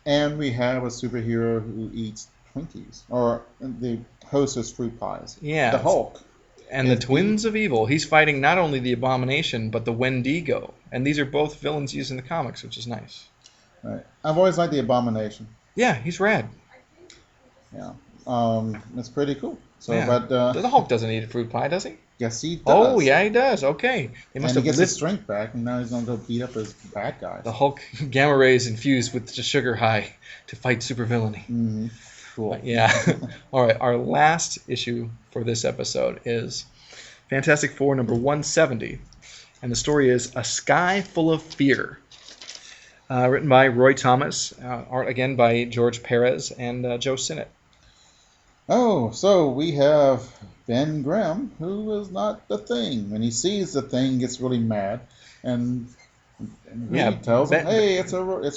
and we have a superhero who eats Twinkies, or the hostess fruit pies.
Yeah.
The Hulk.
And the Twins of Evil. He's fighting not only the Abomination, but the Wendigo. And these are both villains used in the comics, which is nice.
Right. I've always liked the Abomination.
Yeah, he's rad.
Yeah. It's pretty cool. So,
yeah.
But
the Hulk doesn't eat a fruit pie, does he?
Yes, he does.
Oh, yeah, he does. Okay.
They must have he gets his strength back, and now he's going to go beat up his bad guys.
The Hulk gamma rays infused with the sugar high to fight supervillainy.
Mm-hmm. Cool.
Yeah. All right. Our last issue for this episode is Fantastic Four number 170. And the story is A Sky Full of Fear. Written by Roy Thomas. Art again by George Perez and Joe Sinnott.
Oh, so we have Ben Grimm, who is not the Thing. When he sees the Thing, gets really mad, and Reed tells him, "Hey, it's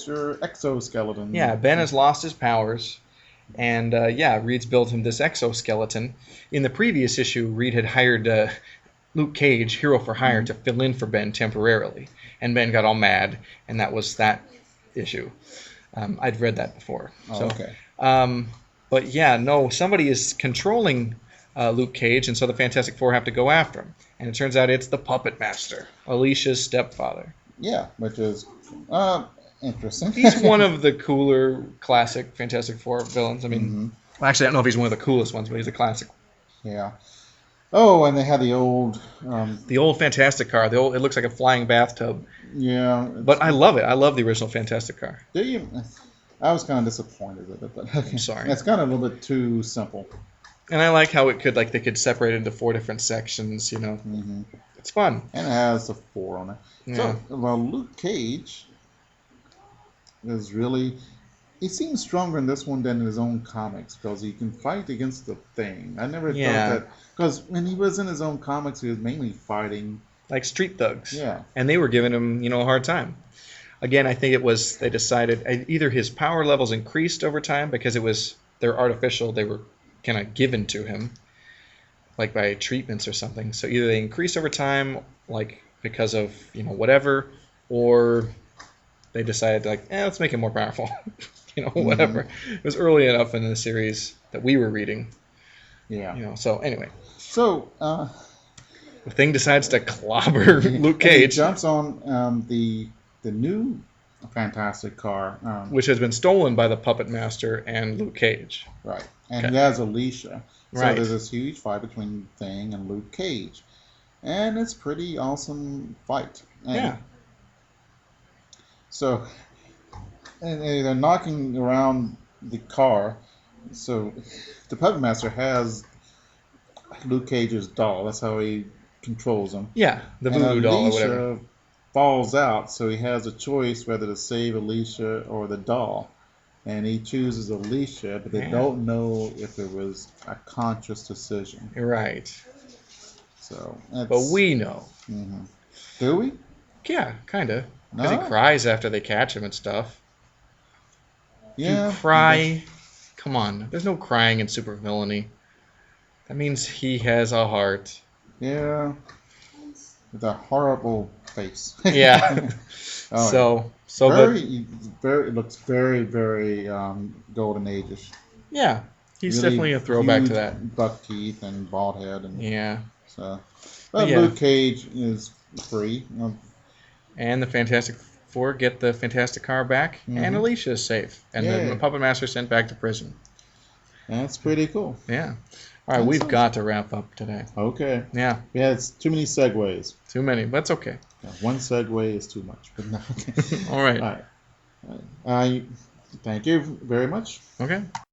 your exoskeleton."
Yeah, Ben has lost his powers, and Reed's built him this exoskeleton. In the previous issue, Reed had hired Luke Cage, Hero for Hire, to fill in for Ben temporarily, and Ben got all mad, and that was that issue. I'd read that before.
Oh, okay.
But yeah, no, somebody is controlling Luke Cage, and so the Fantastic Four have to go after him. And it turns out it's the Puppet Master, Alicia's stepfather.
Yeah, which is interesting.
He's one of the cooler classic Fantastic Four villains. I mean, well, actually, I don't know if he's one of the coolest ones, but he's a classic.
Yeah. Oh, and they had the old
Fantastic car. It looks like a flying bathtub.
Yeah.
But I love it. I love the original Fantastic car.
Do you? I was kind of disappointed with it, but okay.
I'm sorry.
It's kind of a little bit too simple.
And I like how they could separate it into 4 different sections, you know.
Mm-hmm.
It's fun.
And it has the 4 on it.
Yeah.
So, well, Luke Cage is really... He seems stronger in this one than in his own comics, because he can fight against the Thing. I never thought that... Because when he was in his own comics, he was mainly fighting...
like street thugs.
Yeah.
And they were giving him, a hard time. Again, I think they decided either his power levels increased over time because they're artificial, they were kind of given to him, like by treatments or something. So either they increased over time, like because of, whatever, or they decided let's make him more powerful. Whatever. It was early enough in the series that we were reading.
Yeah.
So anyway.
So,
the Thing decides to clobber Luke Cage.
He jumps on the new Fantastic car.
Which has been stolen by the Puppet Master and Luke Cage.
Right. And he has Alicia. So
right.
There's this huge fight between Thing and Luke Cage. And it's a pretty awesome fight. And so, and they're knocking around the car. So the Puppet Master has Luke Cage's doll. That's how he controls him.
Yeah, the voodoo doll or whatever.
Falls out, so he has a choice whether to save Alicia or the doll. and he chooses Alicia, but they
Yeah.
don't know if it was a conscious decision.
You're right.
So,
But we know.
hmm Do we?
Yeah, kind of. Because
No.
he cries after they catch him and stuff.
Yeah.
You cry. Come on. There's no crying in supervillainy. That means he has a heart.
Yeah. With a horrible face.
Yeah.
Oh,
So
very. It looks very, very golden age-ish.
yeah, he's
Really
definitely a throwback
huge
to that.
buck teeth and bald head, and
Yeah.
so. But
Yeah.
Luke Cage is free.
And the Fantastic Four get the Fantastic Car back, and
Mhm.
Alicia is safe, and
Yay.
the Puppet Master sent back to prison.
That's pretty cool.
Yeah. All right, we've got to wrap up today.
Okay.
Yeah,
Yeah, it's too many segues.
too many, but it's okay.
Yeah, one segue is too much. But no.
All right.
All right. Thank you very much.
Okay.